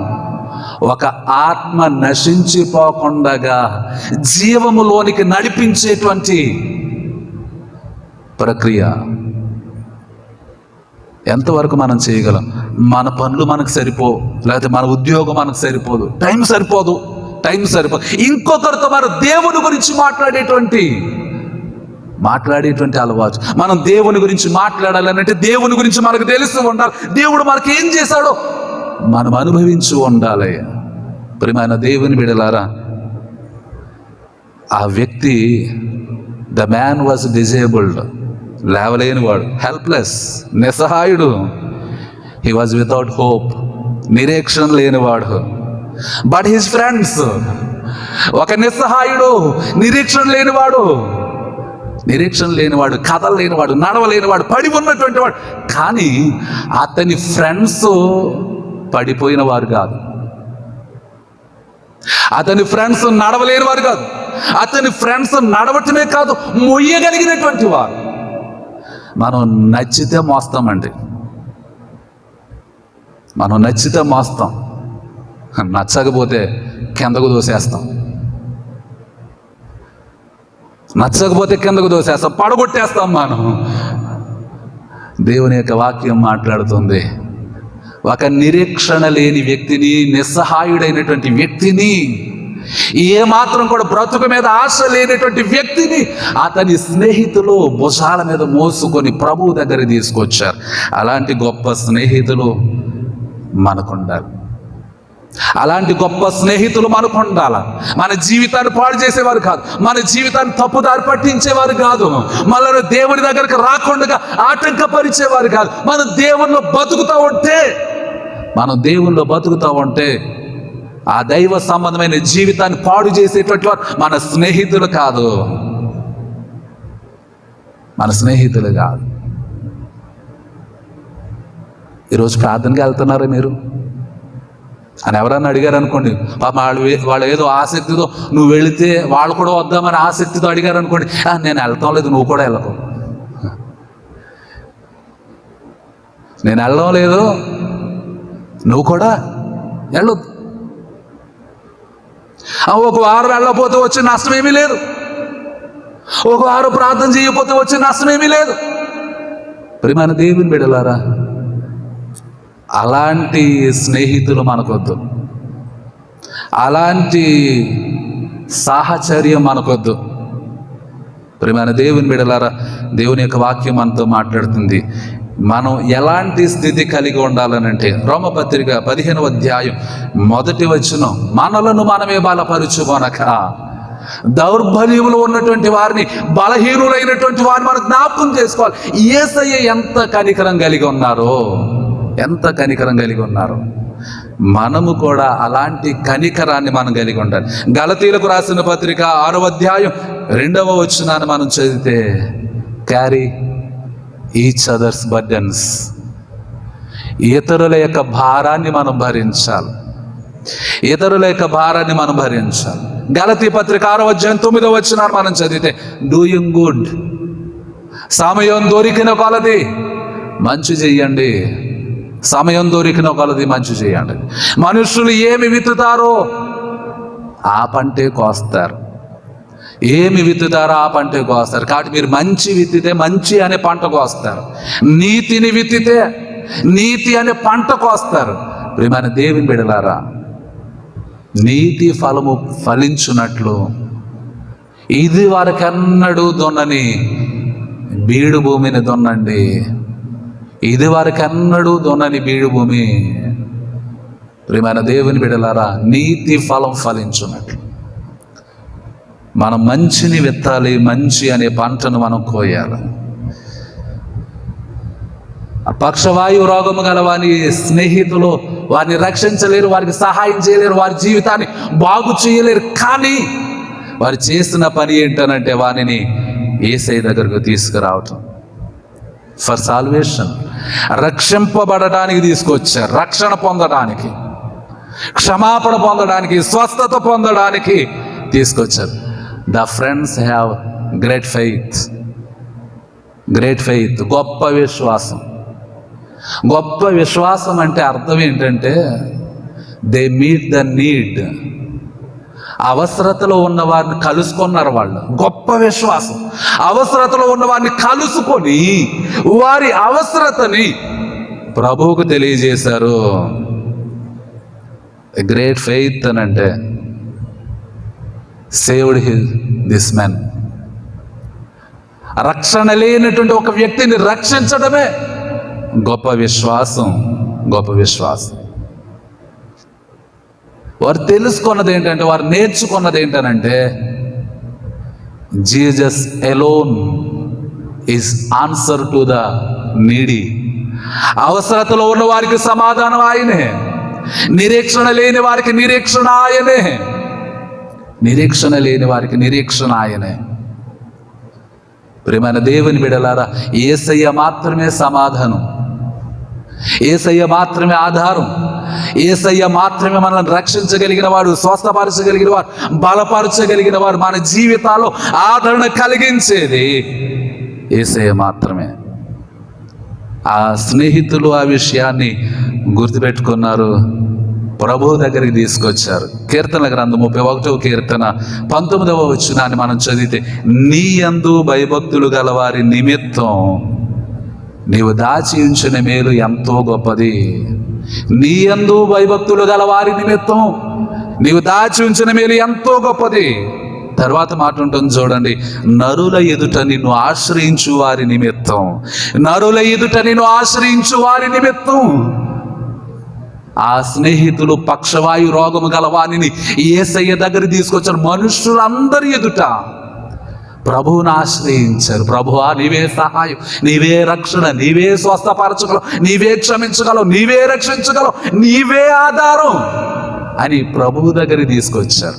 ఒక ఆత్మ నశించిపోకుండా జీవములోనికి నడిపించేటువంటి ప్రక్రియ. ఎంతవరకు మనం చేయగలం? మన పనులు మనకు సరిపోవు, లేకపోతే మన ఉద్యోగం మనకు సరిపోదు, టైం సరిపోదు. ఇంకొకరితో మనం దేవుని గురించి మాట్లాడేటువంటి అలవాటు. మనం దేవుని గురించి మాట్లాడాలంటే దేవుని గురించి మనకు తెలిసి ఉండాలి, దేవుడు మనకి ఏం చేశాడో మనం అనుభవించి ఉండాలి. ప్రియమైన దేవుని బిడ్డలారా, ఆ వ్యక్తి, ద మ్యాన్ వాజ్ డిజేబుల్డ్, లేవలేనివాడు, హెల్ప్లెస్, నిస్సహాయుడు. హీ వాజ్ వితౌట్ హోప్, నిరీక్షణ లేనివాడు. బట్ హిస్ ఫ్రెండ్స్, ఒక నిస్సహాయుడు, నిరీక్షణ లేనివాడు, కథలు లేనివాడు, నడవలేనివాడు, పడి ఉన్నటువంటి వాడు. కానీ అతని ఫ్రెండ్స్ పడిపోయిన వారు కాదు, అతని ఫ్రెండ్స్ నడవలేని వారు కాదు, అతని ఫ్రెండ్స్ నడవటమే కాదు మొయ్యగలిగినటువంటి వారు. మనం నచ్చితే మోస్తామండి, మనం నచ్చితే మోస్తాం, నచ్చకపోతే కిందకు దోసేస్తాం, పడగొట్టేస్తాం మనం. దేవుని యొక్క వాక్యం మాట్లాడుతుంది, ఒక నిరీక్షణ లేని వ్యక్తిని, నిస్సహాయుడైనటువంటి వ్యక్తిని, ఏమాత్రం కూడా బ్రతుకు మీద ఆశ లేనటువంటి వ్యక్తిని అతని స్నేహితులు భుజాల మీద మోసుకొని ప్రభువు దగ్గర తీసుకొచ్చారు. అలాంటి గొప్ప స్నేహితులు మనకుండాలి. అలాంటి గొప్ప స్నేహితులు మనకు ఉండాల. మన జీవితాన్ని పాడు చేసేవారు కాదు, మన జీవితాన్ని తప్పుదారి పట్టించేవారు కాదు, మనల్ని దేవుని దగ్గరకు రాకుండా ఆటంకపరిచేవారు కాదు. మనం దేవునిలో బతుకుతూ ఉంటే ఆ దైవ సంబంధమైన జీవితాన్ని పాడు చేసేటట్లు మన స్నేహితులు కాదు. ఈరోజు ప్రార్థనకి వెళ్తున్నారా మీరు అని ఎవరన్నా అడిగారు అనుకోండి, వాళ్ళు ఏదో ఆసక్తితో నువ్వు వెళితే వాళ్ళు కూడా వద్దామని ఆసక్తితో అడిగారు అనుకోండి, నేను వెళ్తాం లేదు, నువ్వు కూడా వెళ్ళకు. నేను వెళ్ళడం లేదు, నువ్వు కూడా వెళ్ళొద్దు. ఒక వారం వెళ్ళకపోతే వచ్చే నష్టం ఏమీ లేదు, ఒక వారం ప్రార్థన చేయకపోతే వచ్చే నష్టం ఏమీ లేదు. ప్రియమైన దేవుని బిడ్డలారా, అలాంటి స్నేహితులు మనకొద్దు, అలాంటి సాహచర్యం మనకొద్దు. ప్రియమైన దేవుని బిడ్డలారా, దేవుని యొక్క వాక్యం మనతో మాట్లాడుతుంది. మనం ఎలాంటి స్థితి కలిగి ఉండాలనంటే, రోమపత్రిక 15వ అధ్యాయం 1వ వచనం, మనలను మనమే బలపరుచుకొనక దౌర్బల్యములు ఉన్నటువంటి వారిని, బలహీనులైనటువంటి వారిని మనం జ్ఞాపకం చేసుకోవాలి. యేసయ్య ఎంత కనికరం కలిగి ఉన్నారో మనము కూడా అలాంటి కనికరాన్ని మనం కలిగి ఉండాలి. గలతీలకు రాసిన పత్రిక 6వ అధ్యాయం 2వ వచనాన్ని మనం చదివితే, క్యారీ ఈచ్ అదర్స్ బర్డెన్స్, ఇతరుల యొక్క భారాన్ని మనం భరించాలి. గలతీ పత్రిక 6వ అధ్యాయం 9వ వచనాన్ని మనం చదివితే, డూయింగ్ గుడ్, సమయం దొరికిన కొలది మంచి చెయ్యండి, మంచి చేయండి. మనుషులు ఏమి విత్తుతారో ఆ పంటే కోస్తారు, కాబట్టి మీరు మంచి విత్తితే మంచి అనే పంట కోస్తారు, నీతిని విత్తితే నీతి అనే పంట కోస్తారు. ప్రియమైన దేవుని బిడ్డలారా, నీతి ఫలము ఫలించున్నట్లు ఇది వరకెన్నడూ దున్నని బీడు భూమిని దున్నండి. ఇది వరకెన్నడూ దున్నని బీడు భూమి. ప్రియమైన దేవుని బిడ్డలారా, నీతి ఫలం ఫలించున్నట్లు మనం మంచిని విత్తాలి, మంచి అనే పంటను మనం కోయాలి. పక్షవాయు రోగము గల వారి స్నేహితులు వారిని రక్షించలేరు, వారికి సహాయం చేయలేరు, వారి జీవితాన్ని బాగు చేయలేరు. కానీ వారు చేసిన పని ఏంటనంటే, వారిని యేసయ్య దగ్గరకు తీసుకురావటం. ఫర్ సాల్వేషన్, రక్షింపబడటానికి తీసుకొచ్చారు, రక్షణ పొందడానికి, క్షమాపణ పొందడానికి, స్వస్థత పొందడానికి తీసుకొచ్చారు. The friends have great faith, గొప్ప విశ్వాసం అంటే అర్థం ఏంటంటే, దే మీట్ ద నీడ్. అవసరతలో ఉన్న వారిని కలుసుకున్నారు వాళ్ళు. గొప్ప విశ్వాసం, అవసరతలో ఉన్న వారిని కలుసుకొని వారి అవసరతని ప్రభువుకు తెలియజేశారు. గ్రేట్ ఫెయిత్ అని అంటే సేవ్డ్ దిస్ మెన్. రక్షణ లేనటువంటి ఒక వ్యక్తిని రక్షించడమే గొప్ప విశ్వాసం. వారు తెలుసుకున్నది ఏంటంటే, వారు నేర్చుకున్నది ఏంటనంటే, Jesus alone is answer to the needy. అవసరతలో ఉన్న వారికి సమాధానం ఆయనే, నిరీక్షణ లేని వారికి నిరీక్షణ ఆయనే. ప్రియమైన దేవుని బిడ్డలారా, యేసయ్య మాత్రమే సమాధానం, యేసయ్య మాత్రమే ఆధారం, యేసయ్య మాత్రమే మనల్ని రక్షించగలిగిన వాడు, స్వస్థపరచగలిగిన వాడు, బలపరచగలిగిన వాడు, మన జీవితాల్లో ఆదరణ కలిగించేది యేసయ్య మాత్రమే. ఆ స్నేహితులు ఆ విషయాన్ని గుర్తుపెట్టుకున్నారు, ప్రభువు దగ్గరికి తీసుకొచ్చారు. కీర్తనల గ్రంథం 31వ కీర్తన 19వ వచనాన్ని మనం చదివితే, నీ యందు భయభక్తులు గల వారి నిమిత్తం నీవు దాచి ఉంచిన మేలు ఎంతో గొప్పది. నీ యందు భయభక్తులు గల వారి నిమిత్తం నీవు దాచి ఉంచిన మేలు ఎంతో గొప్పది. తర్వాత మాట ఉంటుంది చూడండి, నరుల ఎదుట నిన్ను ఆశ్రయించు వారి నిమిత్తం, ఆ స్నేహితులు పక్షవాయు రోగము గల వానిని యేసయ్య దగ్గర తీసుకొచ్చారు. మనుషులందరి ఎదుట ప్రభువుని ఆశ్రయించారు. ప్రభువా, నీవే సహాయం, నీవే రక్షణ, నీవే స్వస్థపరచగలవు, నీవే క్షమించగలవు, నీవే రక్షించగలవు, నీవే ఆధారం అని ప్రభువు దగ్గరికి తీసుకొచ్చారు.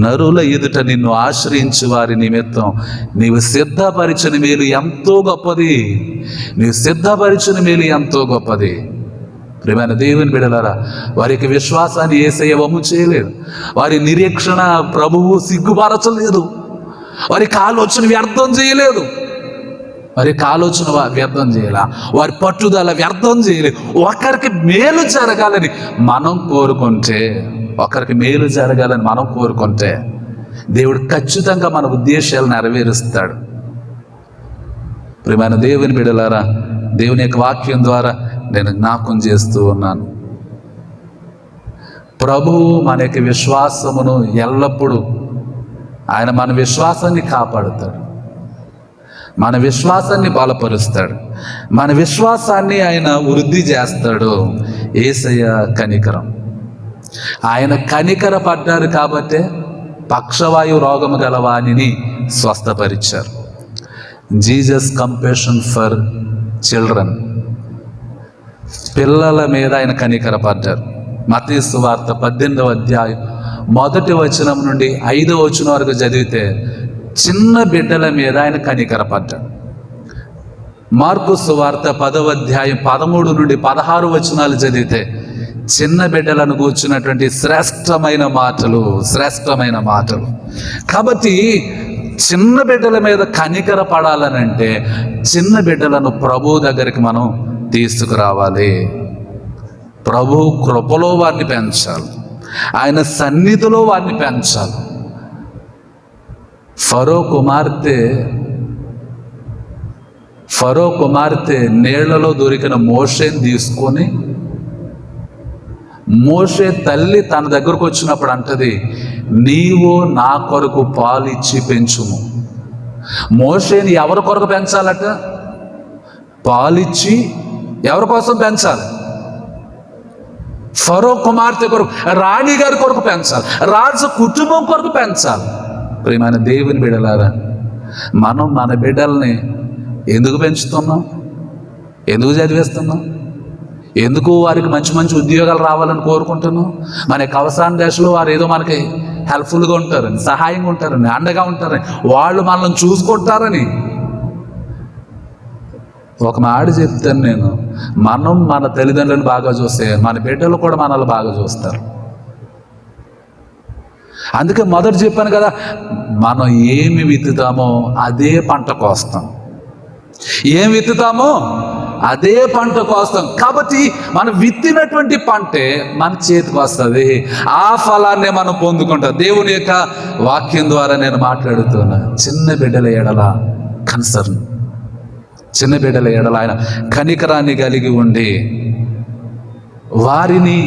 నరుల ఎదుట నిన్ను ఆశ్రయించు వారి నిమిత్తం నీవు సిద్ధపరిచిన మేలు ఎంతో గొప్పది. నీవు సిద్ధపరిచిన మేలు ఎంతో గొప్పది. ప్రియమైన దేవుని బిడ్డలారా, వారికి విశ్వాసాన్ని యేసయ్య వమ్ము చేయలేదు. వారి నిరీక్షణ ప్రభువు సిగ్గుపరచలేదు. వారికి ఆలోచన వ్యర్థం చేయలేదు. వారికి ఆలోచన వ్యర్థం చేయాల, వారి పట్టుదల వ్యర్థం చేయలేదు. ఒకరికి మేలు జరగాలని మనం కోరుకుంటే, ఒకరికి మేలు జరగాలని మనం కోరుకుంటే దేవుడు ఖచ్చితంగా మన ఉద్దేశాలు నెరవేరుస్తాడు. ప్రియమైన దేవుని బిడ్డలారా, దేవుని యొక్క వాక్యం ద్వారా నేను జ్ఞాపకం చేస్తూ ఉన్నాను. ప్రభువు మన యొక్క విశ్వాసమును ఎల్లప్పుడూ ఆయన మన విశ్వాసాన్ని కాపాడుతాడు, మన విశ్వాసాన్ని బలపరుస్తాడు, మన విశ్వాసాన్ని ఆయన వృద్ధి చేస్తాడు. యేసయ్య కనికరం, ఆయన కనికర పడ్డారు కాబట్టే పక్షవాయు రోగము గల వానిని స్వస్థపరిచారు. జీసస్ కంపాషన్ ఫర్ చిల్డ్రన్, పిల్లల మీద ఆయన కనికర పడ్డారు. మత్తయి సువార్త 18వ అధ్యాయం 1వ వచనం నుండి 5వ వచనం వరకు చదివితే చిన్న బిడ్డల మీద ఆయన కనికర పడ్డాడు. మార్కు సువార్త 10వ అధ్యాయం 13 నుండి 16 వచనాలు చదివితే చిన్న బిడ్డలను కూర్చున్నటువంటి శ్రేష్టమైన మాటలు. కాబట్టి చిన్న బిడ్డల మీద కనికర పడాలనంటే చిన్న బిడ్డలను ప్రభు దగ్గరికి మనం తీసుకురావాలి. ప్రభు కృపలో వారిని పెంచాలి, ఆయన సన్నిధిలో వారిని పెంచాలి. ఫరో కుమార్తె నీళ్లలో దొరికిన మోషేని తీసుకొని, మోషే తల్లి తన దగ్గరకు వచ్చినప్పుడు అంటది, నీవు నా కొరకు పాలు ఇచ్చి పెంచుము. మోషేని ఎవరి కొరకు పెంచాలట? పాలిచ్చి ఎవరి కోసం పెంచాలి? ఫరో కుమార్తె కొరకు, రాణి గారి కొరకు పెంచాలి, రాజు కుటుంబం కొరకు పెంచాలి. ప్రియమైన దేవుని బిడ్డలారా, మనం మన బిడ్డల్ని ఎందుకు పెంచుతున్నాం? ఎందుకు చదివిస్తున్నాం? ఎందుకు వారికి మంచి మంచి ఉద్యోగాలు రావాలని కోరుకుంటున్నాం? మన యొక్క అవసాన దశలో వారు ఏదో మనకి హెల్ప్ఫుల్గా ఉంటారని, సహాయంగా ఉంటారని, అండగా ఉంటారని, వాళ్ళు మనల్ని చూసుకుంటారని. ఒక మాట చెప్తాను నేను, మనం మన తల్లిదండ్రులను బాగా చూస్తే మన బిడ్డలు కూడా మనల్ని బాగా చూస్తారు. అందుకే మొదట చెప్పాను కదా, మనం ఏమి విత్తుతామో అదే పంట కోస్తాం. ఏం విత్తుతామో అదే పంట కోస్తాం. కాబట్టి మనం విత్తినటువంటి పంటే మన చేతికి వస్తుంది, ఆ ఫలాన్నే మనం పొందుకుంటాం. దేవుని యొక్క వాక్యం ద్వారా నేను మాట్లాడుతున్నా. చిన్న బిడ్డల ఎడల కన్సర్న్, చిన్న బిడ్డల ఎడల ఆయన కనికరాన్ని కలిగి ఉండి వారిని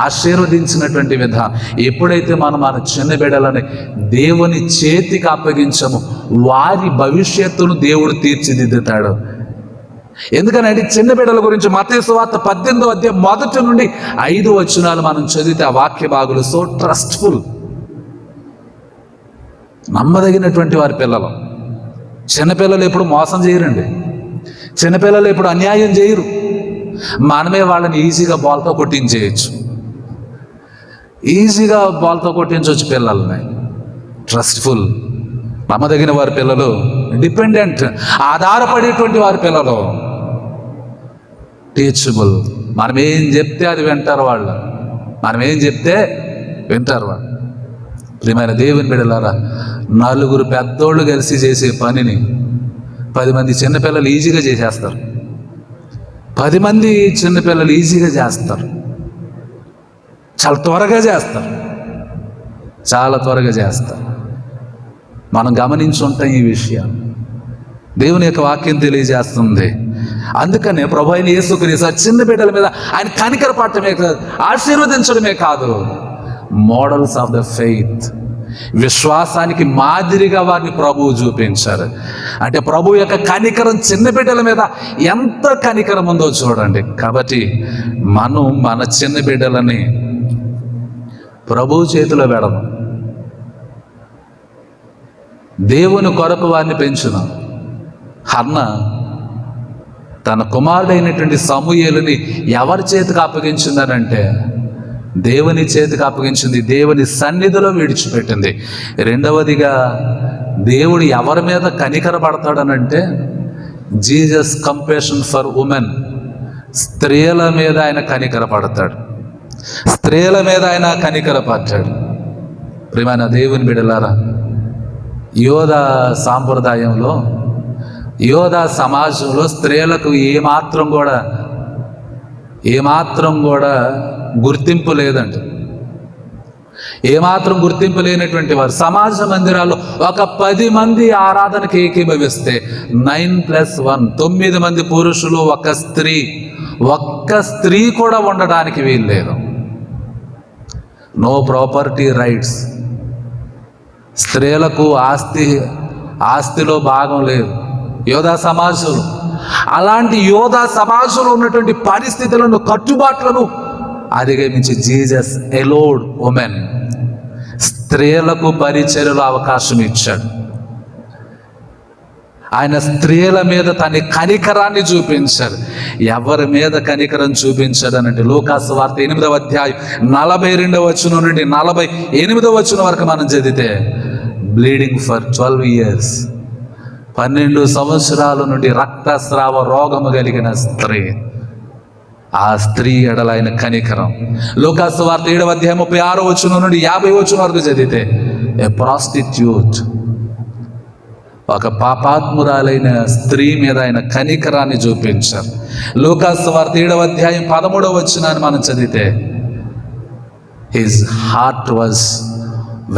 ఆశీర్వదించినటువంటి విధానం. ఎప్పుడైతే మనం మన చిన్న బిడ్డలని దేవుని చేతికి అప్పగించము, వారి భవిష్యత్తును దేవుడు తీర్చిదిద్దుతాడు. ఎందుకనంటే చిన్న బిడ్డల గురించి మత్తయి సువార్త 18వ అధ్యాయం 1 నుండి 5 వచనాలు మనం చదివితే ఆ వాక్య భాగులు సో ట్రస్ట్ఫుల్. నమ్మదగినటువంటి వారి పిల్లలు. చిన్నపిల్లలు ఎప్పుడు మోసం చేయరండి, చిన్నపిల్లలు ఎప్పుడు అన్యాయం చేయరు. మనమే వాళ్ళని ఈజీగా బాల్తో కొట్టించేయచ్చు, ఈజీగా బాల్తో కొట్టించవచ్చు పిల్లల్ని. ట్రస్ట్ఫుల్, నమ్మదగిన వారి పిల్లలు, డిపెండెంట్, ఆధారపడేటువంటి వారి పిల్లలు, టీచబుల్. మనం ఏం చెప్తే అది వింటారు వాళ్ళు, మనం ఏం చెప్తే వింటారు వాళ్ళు. ప్రియమైన దేవుని బిడ్డలారా, 4 పెద్దోళ్ళు కలిసి చేసే పనిని 10 మంది చిన్నపిల్లలు ఈజీగా చేసేస్తారు. 10 మంది చిన్నపిల్లలు ఈజీగా చేస్తారు, చాలా త్వరగా చేస్తారు, చాలా త్వరగా చేస్తారు. మనం గమనించి ఉంటాం ఈ విషయం. దేవుని యొక్క వాక్యం తెలియజేస్తుంది. అందుకనే ప్రభు అయిన యేసుక్రీస్తు చిన్న బిడ్డల మీద ఆయన కనికర పడటమే కాదు, ఆశీర్వదించడమే కాదు, మోడల్స్ ఆఫ్ ద ఫెయిత్, విశ్వాసానికి మాదిరిగా వారిని ప్రభువు చూపించారు. అంటే ప్రభు యొక్క కనికరం చిన్న బిడ్డల మీద ఎంత కనికరం ఉందో చూడండి. కాబట్టి మనం మన చిన్న బిడ్డలని ప్రభువు చేతిలో పెడదాం. దేవుని కొరకు వారిని పెంచుదాం. హన్న తన కుమారుడైనటువంటి సమూయేలుని ఎవరి చేతికి అప్పగించిందనంటే దేవుని చేతికి అప్పగించింది, దేవుని సన్నిధిలో విడిచిపెట్టింది. రెండవదిగా దేవుడు ఎవరి మీద కనికర పడతాడనంటే జీసస్ కంపాషన్ ఫర్ ఉమెన్, స్త్రీల మీద ఆయన కనికర పడతాడు. స్త్రీల మీద ఆయన కనికర పడ్డాడు. ప్రియమైన దేవుని బిడ్డలారా, యోధా సాంప్రదాయంలో, యోధా సమాజంలో స్త్రీలకు ఏమాత్రం కూడా గుర్తింపు లేదంట. ఏమాత్రం గుర్తింపు లేనటువంటి వారు సమాజ మందిరాల్లో ఒక 10 మంది ఆరాధనకి ఏకీభవిస్తే 9+1 9 మంది పురుషులు, ఒక్క స్త్రీ కూడా ఉండడానికి వీలు లేదు. No property rights. స్త్రీలకు ఆస్తిలో భాగం లేదు యోధా సమాజంలో. అలాంటి యోధా సమాజంలో ఉన్నటువంటి పరిస్థితులను, కట్టుబాట్లను అధిగమించి జీసస్ ఎలోడ్ ఉమెన్, స్త్రీలకు పరిచర్యలో అవకాశం ఇచ్చాడు. ఆయన స్త్రీల మీద తన కనికరాన్ని చూపించాడు. ఎవరి మీద కనికరం చూపించాడు అనంటే లూకాసు వార్త 8వ అధ్యాయం 42వ వచనం నుండి 48వ వచనం వరకు మనం చదివితే, బ్లీడింగ్ ఫర్ 12 years, 12 సంవత్సరాల నుండి రక్తస్రావ రోగము కలిగిన స్త్రీ, ఆ స్త్రీ ఎడల ఆయన కనికరం. లూకాసు వార్త 7వ అధ్యాయం 36వ వచనం నుండి 50వ వచనం వరకు చదివితే, ఏ ప్రాస్టిట్యూట్, ఒక పాపాత్మురాలైన స్త్రీ మీద ఆయన కనికరాన్ని చూపించారు. లూకాసు వార్త 7వ అధ్యాయం 13వ వచనాన్ని మనం చదివితే, his heart was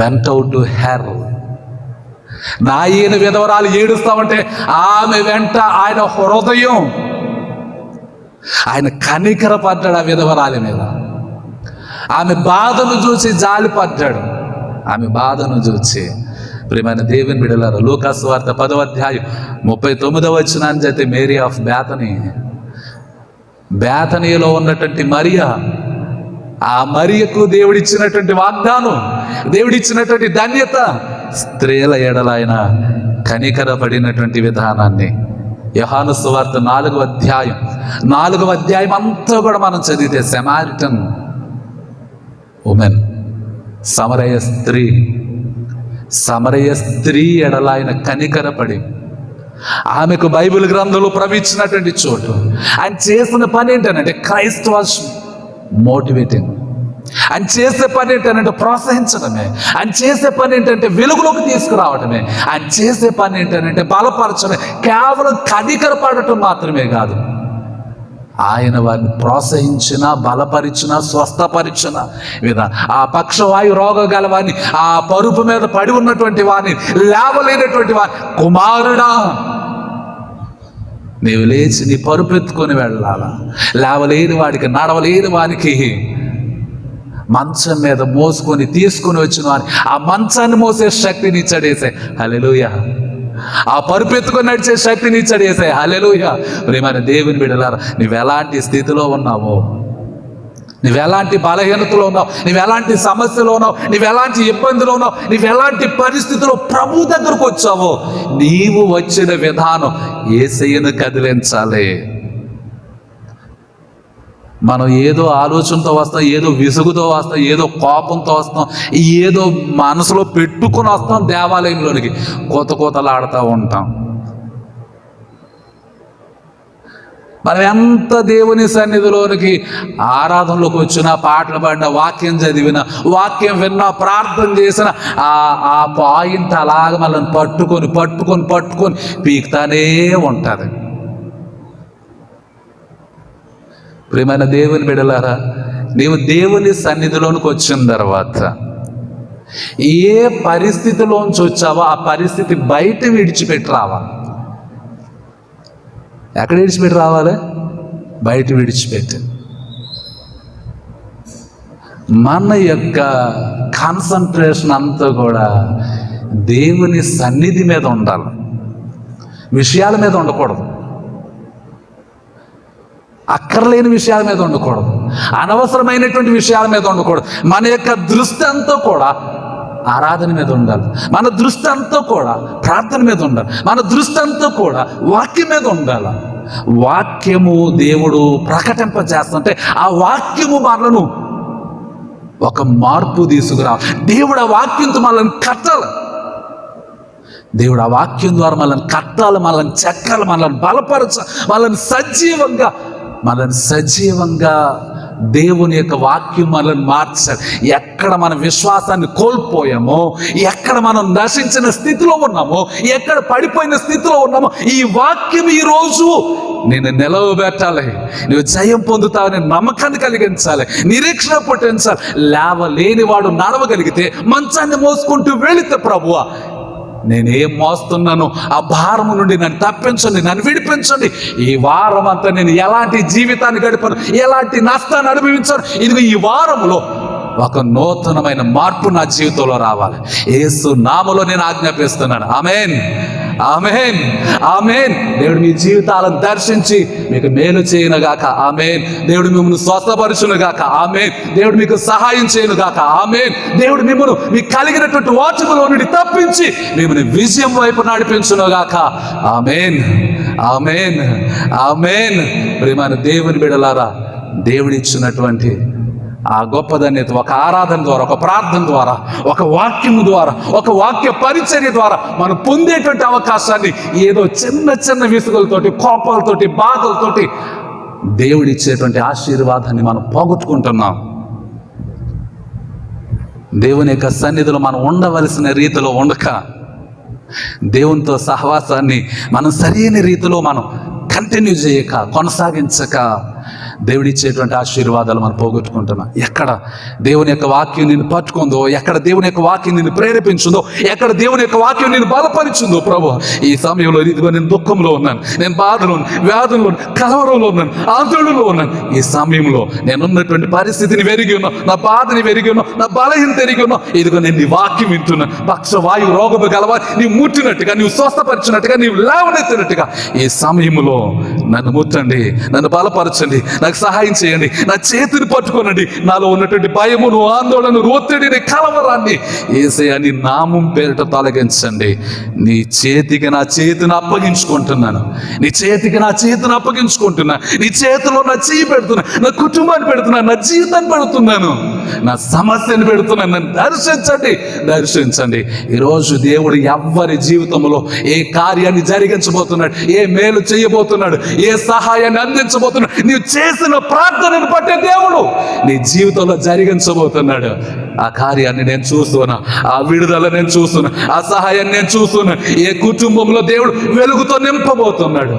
went out to her. నాయన విధవరాలు ఏడుస్తామంటే ఆమె వెంట ఆయన హృదయం, ఆయన కనికర పడ్డాడు ఆ విధవరాలి మీద. ఆమె బాధను చూసి జాలి పడ్డాడు. ఆమె బాధను చూసి. ప్రియమైన దేవుని బిడ్డలారా, లూకాసు వార్త 10వ అధ్యాయం 39వ వచనాన్ని చదివితే, మేరీ ఆఫ్ బేతనీలో ఉన్నటువంటి మరియా, ఆ మరియకు దేవుడిచ్చినటువంటి వాగ్దానం, దేవుడిచ్చినటువంటి ధన్యత, స్త్రీల ఎడల ఆయన కనికర పడినటువంటి విధానాన్ని యోహాను సువార్త 4వ అధ్యాయం అంతా కూడా మనం చదివితే, సమారిటన్ ఉమెన్, సమరయ స్త్రీ ఎడల ఆయన కనికరపడి ఆమెకు బైబిల్ గ్రంథంలో ప్రవచించినటువంటి చోటు. ఆయన చేసిన పని ఏంటంటే క్రైస్ట్ వాజ్ మోటివేటింగ్. ఆయన చేసే పని ఏంటంటే ప్రోత్సహించడమే. ఆయన చేసే పని ఏంటంటే వెలుగులోకి తీసుకురావడమే. ఆయన చేసే పని ఏంటంటే బలపరచడం. కేవలం కనికరపడటం మాత్రమే కాదు, ఆయన వారిని ప్రోత్సహించిన, బలపరిచిన, స్వస్థపరిచిన ఆ పక్షవాయు రోగం గల వారిని, ఆ పరుపు మీద పడి ఉన్నటువంటి వారిని, లేవలేనటువంటి వారిని, కుమారుడా నీవు లేచి నీ పరుపు ఎత్తుకొని వెళ్ళాలా. లేవలేని వాడికి, నడవలేని వారికి మంచం మీద మోసుకొని తీసుకొని వచ్చిన వారిని ఆ మంచాన్ని మోసే శక్తిని ఇచ్చాడేసే. హల్లెలూయా. ఆ పరుపెత్తుకొని నడిచే శక్తిని ఇచ్చాడేసే. హల్లెలూయా. ప్రియమైన దేవుని బిడ్డలారా, నువ్వెలాంటి స్థితిలో ఉన్నావో, నువ్వెలాంటి బలహీనతలో ఉన్నావు, నువ్వెలాంటి సమస్యలో ఉన్నావు, నువ్వెలాంటి ఇబ్బందిలో ఉన్నావు, నువ్వెలాంటి పరిస్థితిలో ప్రభు దగ్గరకు వచ్చావో, నీవు వచ్చిన విధానం యేసయ్యను కదిలించాలి. మనం ఏదో ఆలోచనతో వస్తాం, ఏదో విసుగుతో వస్తాం, ఏదో కోపంతో వస్తాం, ఏదో మనసులో పెట్టుకుని వస్తాం దేవాలయంలోనికి, కోతలాడుతూ ఉంటాం. మనం ఎంత దేవుని సన్నిధిలోనికి ఆరాధనలోకి వచ్చినా, పాటలు పాడినా, వాక్యం చదివినా, వాక్యం విన్నా, ప్రార్థన చేసినా ఆ పాయింట్ అలాగ మనల్ని పట్టుకొని పీకుతానే ఉంటుంది. ప్రియమైన దేవుని బిడ్డలారా, నీవు దేవుని సన్నిధిలోనికి వచ్చిన తర్వాత ఏ పరిస్థితిలోంచి వచ్చావో ఆ పరిస్థితి బయట విడిచిపెట్టి రావాలి. ఎక్కడ విడిచిపెట్టి రావాలి? బయట విడిచిపెట్టి. మన యొక్క కాన్సన్ట్రేషన్ అంతా కూడా దేవుని సన్నిధి మీద ఉండాలి, విషయాల మీద ఉండకూడదు, అక్కర్లేని విషయాల మీద ఉండకూడదు, అనవసరమైనటువంటి విషయాల మీద ఉండకూడదు. మన యొక్క దృష్టి అంతా కూడా ఆరాధన మీద ఉండాలి, మన దృష్టి అంతా కూడా ప్రార్థన మీద ఉండాలి, మన దృష్టి అంతా కూడా వాక్యం మీద ఉండాలి. వాక్యము దేవుడు ప్రకటింపజేస్తుంటే ఆ వాక్యము మనలను ఒక మార్పు తీసుకురా. దేవుడు ఆ వాక్యంతో మనల్ని కట్టాలి, దేవుడు ఆ వాక్యం ద్వారా మనల్ని కట్టాలి, మనల్ని చెక్కాలి, మనల్ని బలపరచాలి, మనల్ని సజీవంగా దేవుని యొక్క వాక్యం మనల్ని మార్చాలి. ఎక్కడ మన విశ్వాసాన్ని కోల్పోయామో, ఎక్కడ మనం నశించిన స్థితిలో ఉన్నామో, ఎక్కడ పడిపోయిన స్థితిలో ఉన్నామో, ఈ వాక్యం ఈరోజు నేను నిలవబెట్టాలి, నువ్వు జయం పొందుతావని నమ్మకాన్ని కలిగించాలి, నిరీక్షణ పుట్టించాలి. లేవలేని వాడు నడవగలిగితే, మంచాన్ని మోసుకుంటూ వెళితే ప్రభువా నేనేం మోస్తున్నాను ఆ భారము నుండి నన్ను తప్పించండి, నన్ను విడిపించండి. ఈ వారం అంతా నేను ఎలాంటి జీవితాన్ని గడిపాను, ఎలాంటి నష్టాన్ని అనుభవించాను, ఇదిగో ఈ వారంలో ఒక నూతనమైన మార్పు నా జీవితంలో రావాలి. యేసు నామములో నేను ఆజ్ఞాపిస్తున్నాను. ఆమేన్, ఆమేన్, ఆమేన్. దేవుడు మీ జీవితాలను దర్శించి మీకు మేలు చేయనుగాక. ఆమేన్. దేవుడు మిమ్మల్ని స్వస్థపరచునుగాక. ఆమేన్. దేవుడు మీకు సహాయం చేయనుగాక. ఆమేన్. దేవుడు మిమ్మల్ని మీకు కలిగినటువంటి వాచకులో నుండి తప్పించి మిమ్మల్ని విజయం వైపు నడిపించునుగాక. ఆమేన్, ఆమేన్, ఆమేన్. ప్రియమైన దేవుని బిడ్డలారా, దేవుడిచ్చినటువంటి ఆ గొప్ప ధన్యత ఒక ఆరాధన ద్వారా, ఒక ప్రార్థన ద్వారా, ఒక వాక్యము ద్వారా, ఒక వాక్య పరిచర్య ద్వారా మనం పొందేటువంటి అవకాశాన్ని ఏదో చిన్న చిన్న విసుగులతోటి, కోపాలతోటి, బాధలతోటి దేవుడిచ్చేటువంటి ఆశీర్వాదాన్ని మనం పోగొట్టుకుంటున్నాం. దేవుని యొక్క సన్నిధిలో మనం ఉండవలసిన రీతిలో ఉండక, దేవునితో సహవాసాన్ని మనం సరైన రీతిలో మనం కంటిన్యూ చేయక, కొనసాగించక దేవుడిచ్చేటువంటి ఆశీర్వాదాలు మనం పోగొట్టుకుంటున్నాం. ఎక్కడ దేవుని యొక్క వాక్యం నిన్ను పట్టుకుందో, ఎక్కడ దేవుని యొక్క వాక్యం నిన్ను ప్రేరేపించిందో, ఎక్కడ దేవుని యొక్క వాక్యం నిన్ను బలపరిచిందో, ప్రభు ఈ సమయంలో ఇదిగో నేను దుఃఖంలో ఉన్నాను, నేను బాధలో, వ్యాధుల్లో, కలవరంలో ఉన్నాను, ఆందోళనలో ఉన్నాను. ఈ సమయంలో నేనున్నటువంటి పరిస్థితిని వెరిగి ఉన్నాను, నా బాధని వెరిగి ఉన్నాను, నా బలహీనత ఎరిగి ఉన్నాను. ఇదిగో నేను నీ వాక్యం వింటున్నాను. పక్షవాయు రోగము గలవా నీవు ముట్టినట్టుగా, నీవు స్వస్థపరిచినట్టుగా, నీవు లేవనెత్తినట్టుగా ఈ సమయంలో నన్ను ముట్టండి, నన్ను బలపరచండి, నాకు సహాయం చేయండి, నా చేతిని పట్టుకోనండి. నాలో ఉన్నటువంటి భయమును, ఆందోళనను, ఒత్తిడిని, కలవరాన్ని యేసయ్యా నీ నామం పేరిట తొలగించండి. నీ చేతికి నా చేతిని అప్పగించుకుంటున్నాను, నీ చేతికి నా చేతిని అప్పగించుకుంటున్నా, నీ చేతిలో నా చేయి పెడుతున్నా, నా కుటుంబాన్ని పెడుతున్నాను, నా జీవితాన్ని పెడుతున్నాను, నా సమస్యను పెడుతున్నాను. నన్ను దర్శించండి, దర్శించండి. ఈరోజు దేవుడు ఎవ్వరి జీవితంలో ఏ కార్యాన్ని జరిగించబోతున్నాడు, ఏ మేలు చేయబోతున్నాడు, ఏ సహాయాన్ని అందించబోతున్నాడు, నీవు చేసిన ప్రార్థనను బట్టే దేవుడు నీ జీవితంలో జరిగించబోతున్నాడు. ఆ కార్యాన్ని నేను చూస్తున్నా, ఆ విడుదల నేను చూస్తున్నా, ఆ సహాయాన్ని నేను చూస్తున్నా. ఏ కుటుంబంలో దేవుడు వెలుగుతో నింపబోతున్నాడు,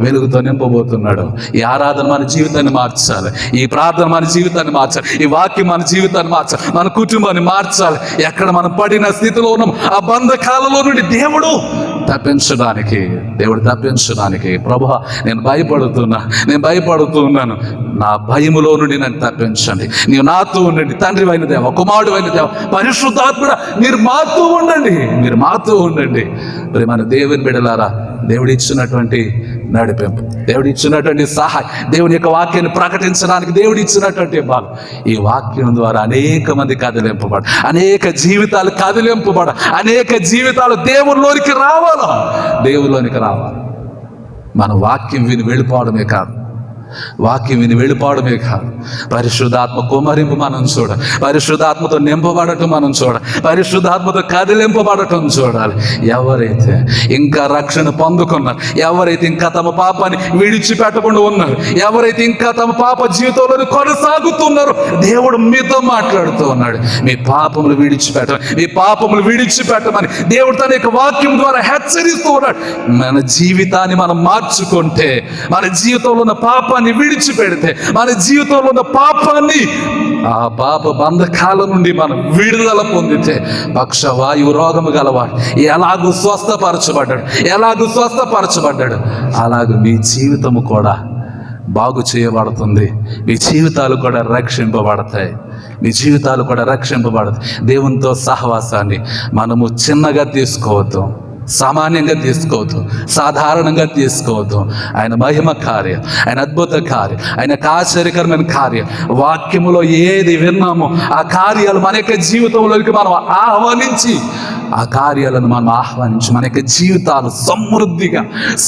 వెలుగుతో నింపబోతున్నాడు. ఈ ఆరాధన మన జీవితాన్ని మార్చాలి, ఈ ప్రార్థన మన జీవితాన్ని మార్చాలి, ఈ వాక్యం మన జీవితాన్ని మార్చాలి, మన కుటుంబాన్ని మార్చాలి. ఎక్కడ మనం పడిన స్థితిలో ఉన్నాం ఆ బంధకాలలో నుండి దేవుడు తప్పించడానికి, ప్రభువా నేను భయపడుతున్నాను, నా భయములో నుండి నన్ను తప్పించండి. నీవు నాతో ఉండండి, తండ్రి అయిన దేవ, కుమారుడు అయిన దేవ, పరిశుద్ధాత్ముడా మీరు మాతో ఉండండి. ప్రియమైన దేవుని బిడ్డలారా, దేవుడిచ్చినటువంటి నడిపింపు, దేవుడిచ్చినటువంటి సహాయం, దేవుని యొక్క వాక్యాన్ని ప్రకటించడానికి దేవుడిచ్చినటువంటి బలం, ఈ వాక్యం ద్వారా అనేక మంది కదిలింపబడ, అనేక జీవితాలు కదిలింపబడ, అనేక జీవితాలు దేవునిలోనికి రావాలా. మన వాక్యం విని వెళ్ళిపోవడమే కాదు, పరిశుద్ధాత్మ కుమరింపు మనం చూడ, పరిశుద్ధాత్మతో నింపబడటం మనం చూడ, పరిశుద్ధాత్మతో కదిలింపబడటం చూడాలి. ఎవరైతే ఇంకా రక్షణ పొందుకున్నారు, ఎవరైతే ఇంకా తమ పాపాన్ని విడిచిపెట్టకుండా ఉన్నారు, ఎవరైతే ఇంకా తమ పాప జీవితంలో కొనసాగుతున్నారు, దేవుడు మీతో మాట్లాడుతూ ఉన్నాడు. మీ పాపములు విడిచిపెట్టమని దేవుడు తన యొక్క వాక్యం ద్వారా హెచ్చరిస్తూ ఉన్నాడు. మన జీవితాన్ని మనం మార్చుకుంటే, మన జీవితంలో ఉన్న పాపాన్ని విడిచిపెడితే, మన జీవితంలో ఉన్న పాపాన్ని, ఆ పాప బంధకాల నుండి మనం విడుదల పొందితే, పక్షవాయు రోగము గలవాడు ఎలాగూ స్వస్థపరచబడ్డాడు, అలాగూ మీ జీవితము కూడా బాగు చేయబడుతుంది. మీ జీవితాలు కూడా రక్షింపబడతాయి. మీ జీవితాలు కూడా రక్షింపబడతాయి. దేవునితో సహవాసాన్ని మనము చిన్నగా తీసుకోవద్దు, సామాన్యంగా తీసుకోవద్దు, సాధారణంగా తీసుకోవద్దు. ఆయన మహిమ కార్యం, ఆయన అద్భుత కార్యం, ఆయన ఆశ్చర్యకరమైన కార్యం, వాక్యములో ఏది విన్నామో ఆ కార్యాలు మన యొక్క జీవితంలోకి మనం ఆహ్వానించి, ఆ కార్యాలను మనం ఆహ్వానించి మన యొక్క జీవితాలు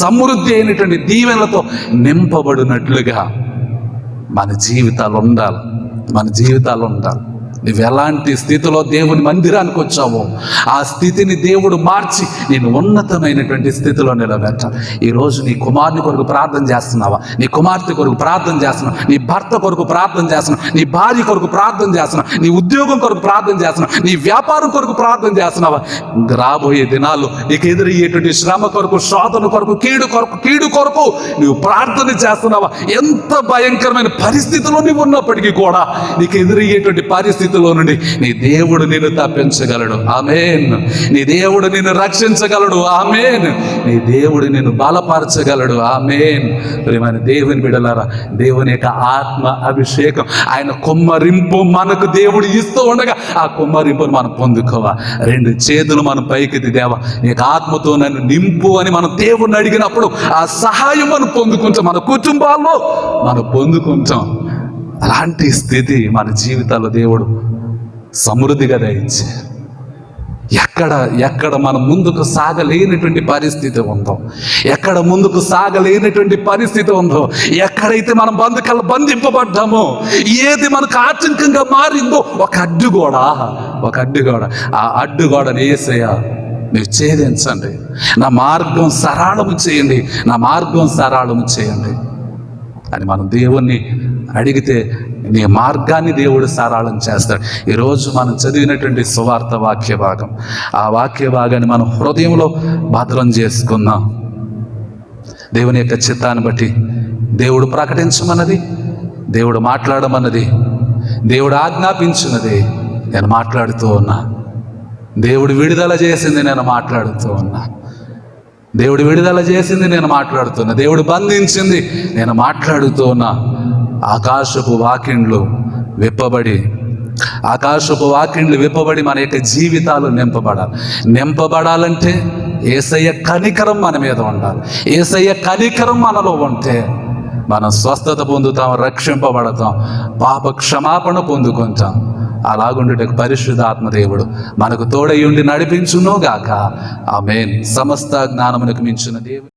సమృద్ధి అయినటువంటి దీవెనలతో నింపబడినట్లుగా మన జీవితాలు ఉండాలి. నువ్వు ఎలాంటి స్థితిలో దేవుని మందిరానికి వచ్చావో ఆ స్థితిని దేవుడు మార్చి నేను ఉన్నతమైనటువంటి స్థితిలో నిలబెట్టాలి. ఈరోజు నీ కుమారుని కొరకు ప్రార్థన చేస్తున్నావా? నీ కుమార్తె కొరకు ప్రార్థన చేస్తున్నావు, నీ భర్త కొరకు ప్రార్థన చేస్తున్నావు, నీ భార్య కొరకు ప్రార్థన చేస్తున్నావు, నీ ఉద్యోగం కొరకు ప్రార్థన చేస్తున్నావు, నీ వ్యాపారం కొరకు ప్రార్థన చేస్తున్నావా? రాబోయే దినాల్లో నీకు ఎదురయ్యేటువంటి శ్రమ కొరకు, శోధన కొరకు, కీడు కొరకు నువ్వు ప్రార్థన చేస్తున్నావా? ఎంత భయంకరమైన పరిస్థితిలో నువ్వు ఉన్నప్పటికీ కూడా నీకు ఎదురయ్యేటువంటి పరిస్థితుల్లో నుండి నీ దేవుడు నిన్ను తప్పించగలడు. ఆమేన్. నీ దేవుడు నిన్ను రక్షించగలడు. ఆమేన్. నీ దేవుడు నిన్ను బలపరచగలడు. ఆమేన్. ప్రియమైన దేవుని బిడ్డలారా, దేవుని యొక్క ఆత్మ అభిషేకం, ఆయన కుమ్మరింపు మనకు దేవుడు ఇస్తూ ఉండగా ఆ కుమ్మరింపును మనం పొందుకోవాలి. 2 చేతులు మనం పైకి దేవా నీకు ఆత్మతో నన్ను నింపు అని మనం దేవుణ్ణి అడిగినప్పుడు ఆ సహాయం మనం పొందుకుంటాం, మన కుటుంబాల్లో మనం పొందుకుంటాం. అలాంటి స్థితి మన జీవితాల్లో దేవుడు సమృద్ధిగా దయచేయాలి. ఎక్కడ మనం ముందుకు సాగలేనటువంటి పరిస్థితి ఉందో, ఎక్కడైతే మనం బంధింపబడ్డామో, ఏది మనకు ఆటంకంగా మారిందో ఒక అడ్డుగోడ, ఆ అడ్డుగోడని యేసయ్య మీరు ఛేదించండి, నా మార్గం సరళము చేయండి అని మనం దేవుణ్ణి అడిగితే నీ మార్గాన్ని దేవుడు సరళం చేస్తాడు. ఈరోజు మనం చదివినటువంటి సువార్త వాక్య భాగం, ఆ వాక్య భాగాన్ని మనం హృదయంలో భద్రం చేసుకుందాం. దేవుని యొక్క చిత్తాన్ని బట్టి దేవుడు ప్రకటించమన్నది, దేవుడు మాట్లాడమన్నది, దేవుడు ఆజ్ఞాపించినది నేను మాట్లాడుతూ ఉన్నా. దేవుడు విడుదల చేసింది నేను మాట్లాడుతూ ఉన్నా. దేవుడు విడుదల చేసింది నేను మాట్లాడుతున్నా. దేవుడు బంధించింది నేను మాట్లాడుతూ ఉన్నా. ఆకాశపు వాకిండ్లు విప్పబడి మన యొక్క జీవితాలు నింపబడాలంటే యేసయ్య కనికరం మన మీద ఉండాలి. యేసయ్య కనికరం మనలో ఉంటే మనం స్వస్థత పొందుతాం, రక్షింపబడతాం, పాప క్షమాపణ పొందుకుంటాం. అలాగుండుటకు పరిశుద్ధాత్మ దేవుడు మనకు తోడై ఉండి నడిపించును గాక. ఆమేన్. సమస్త జ్ఞానమునకు మించిన దేవుడు.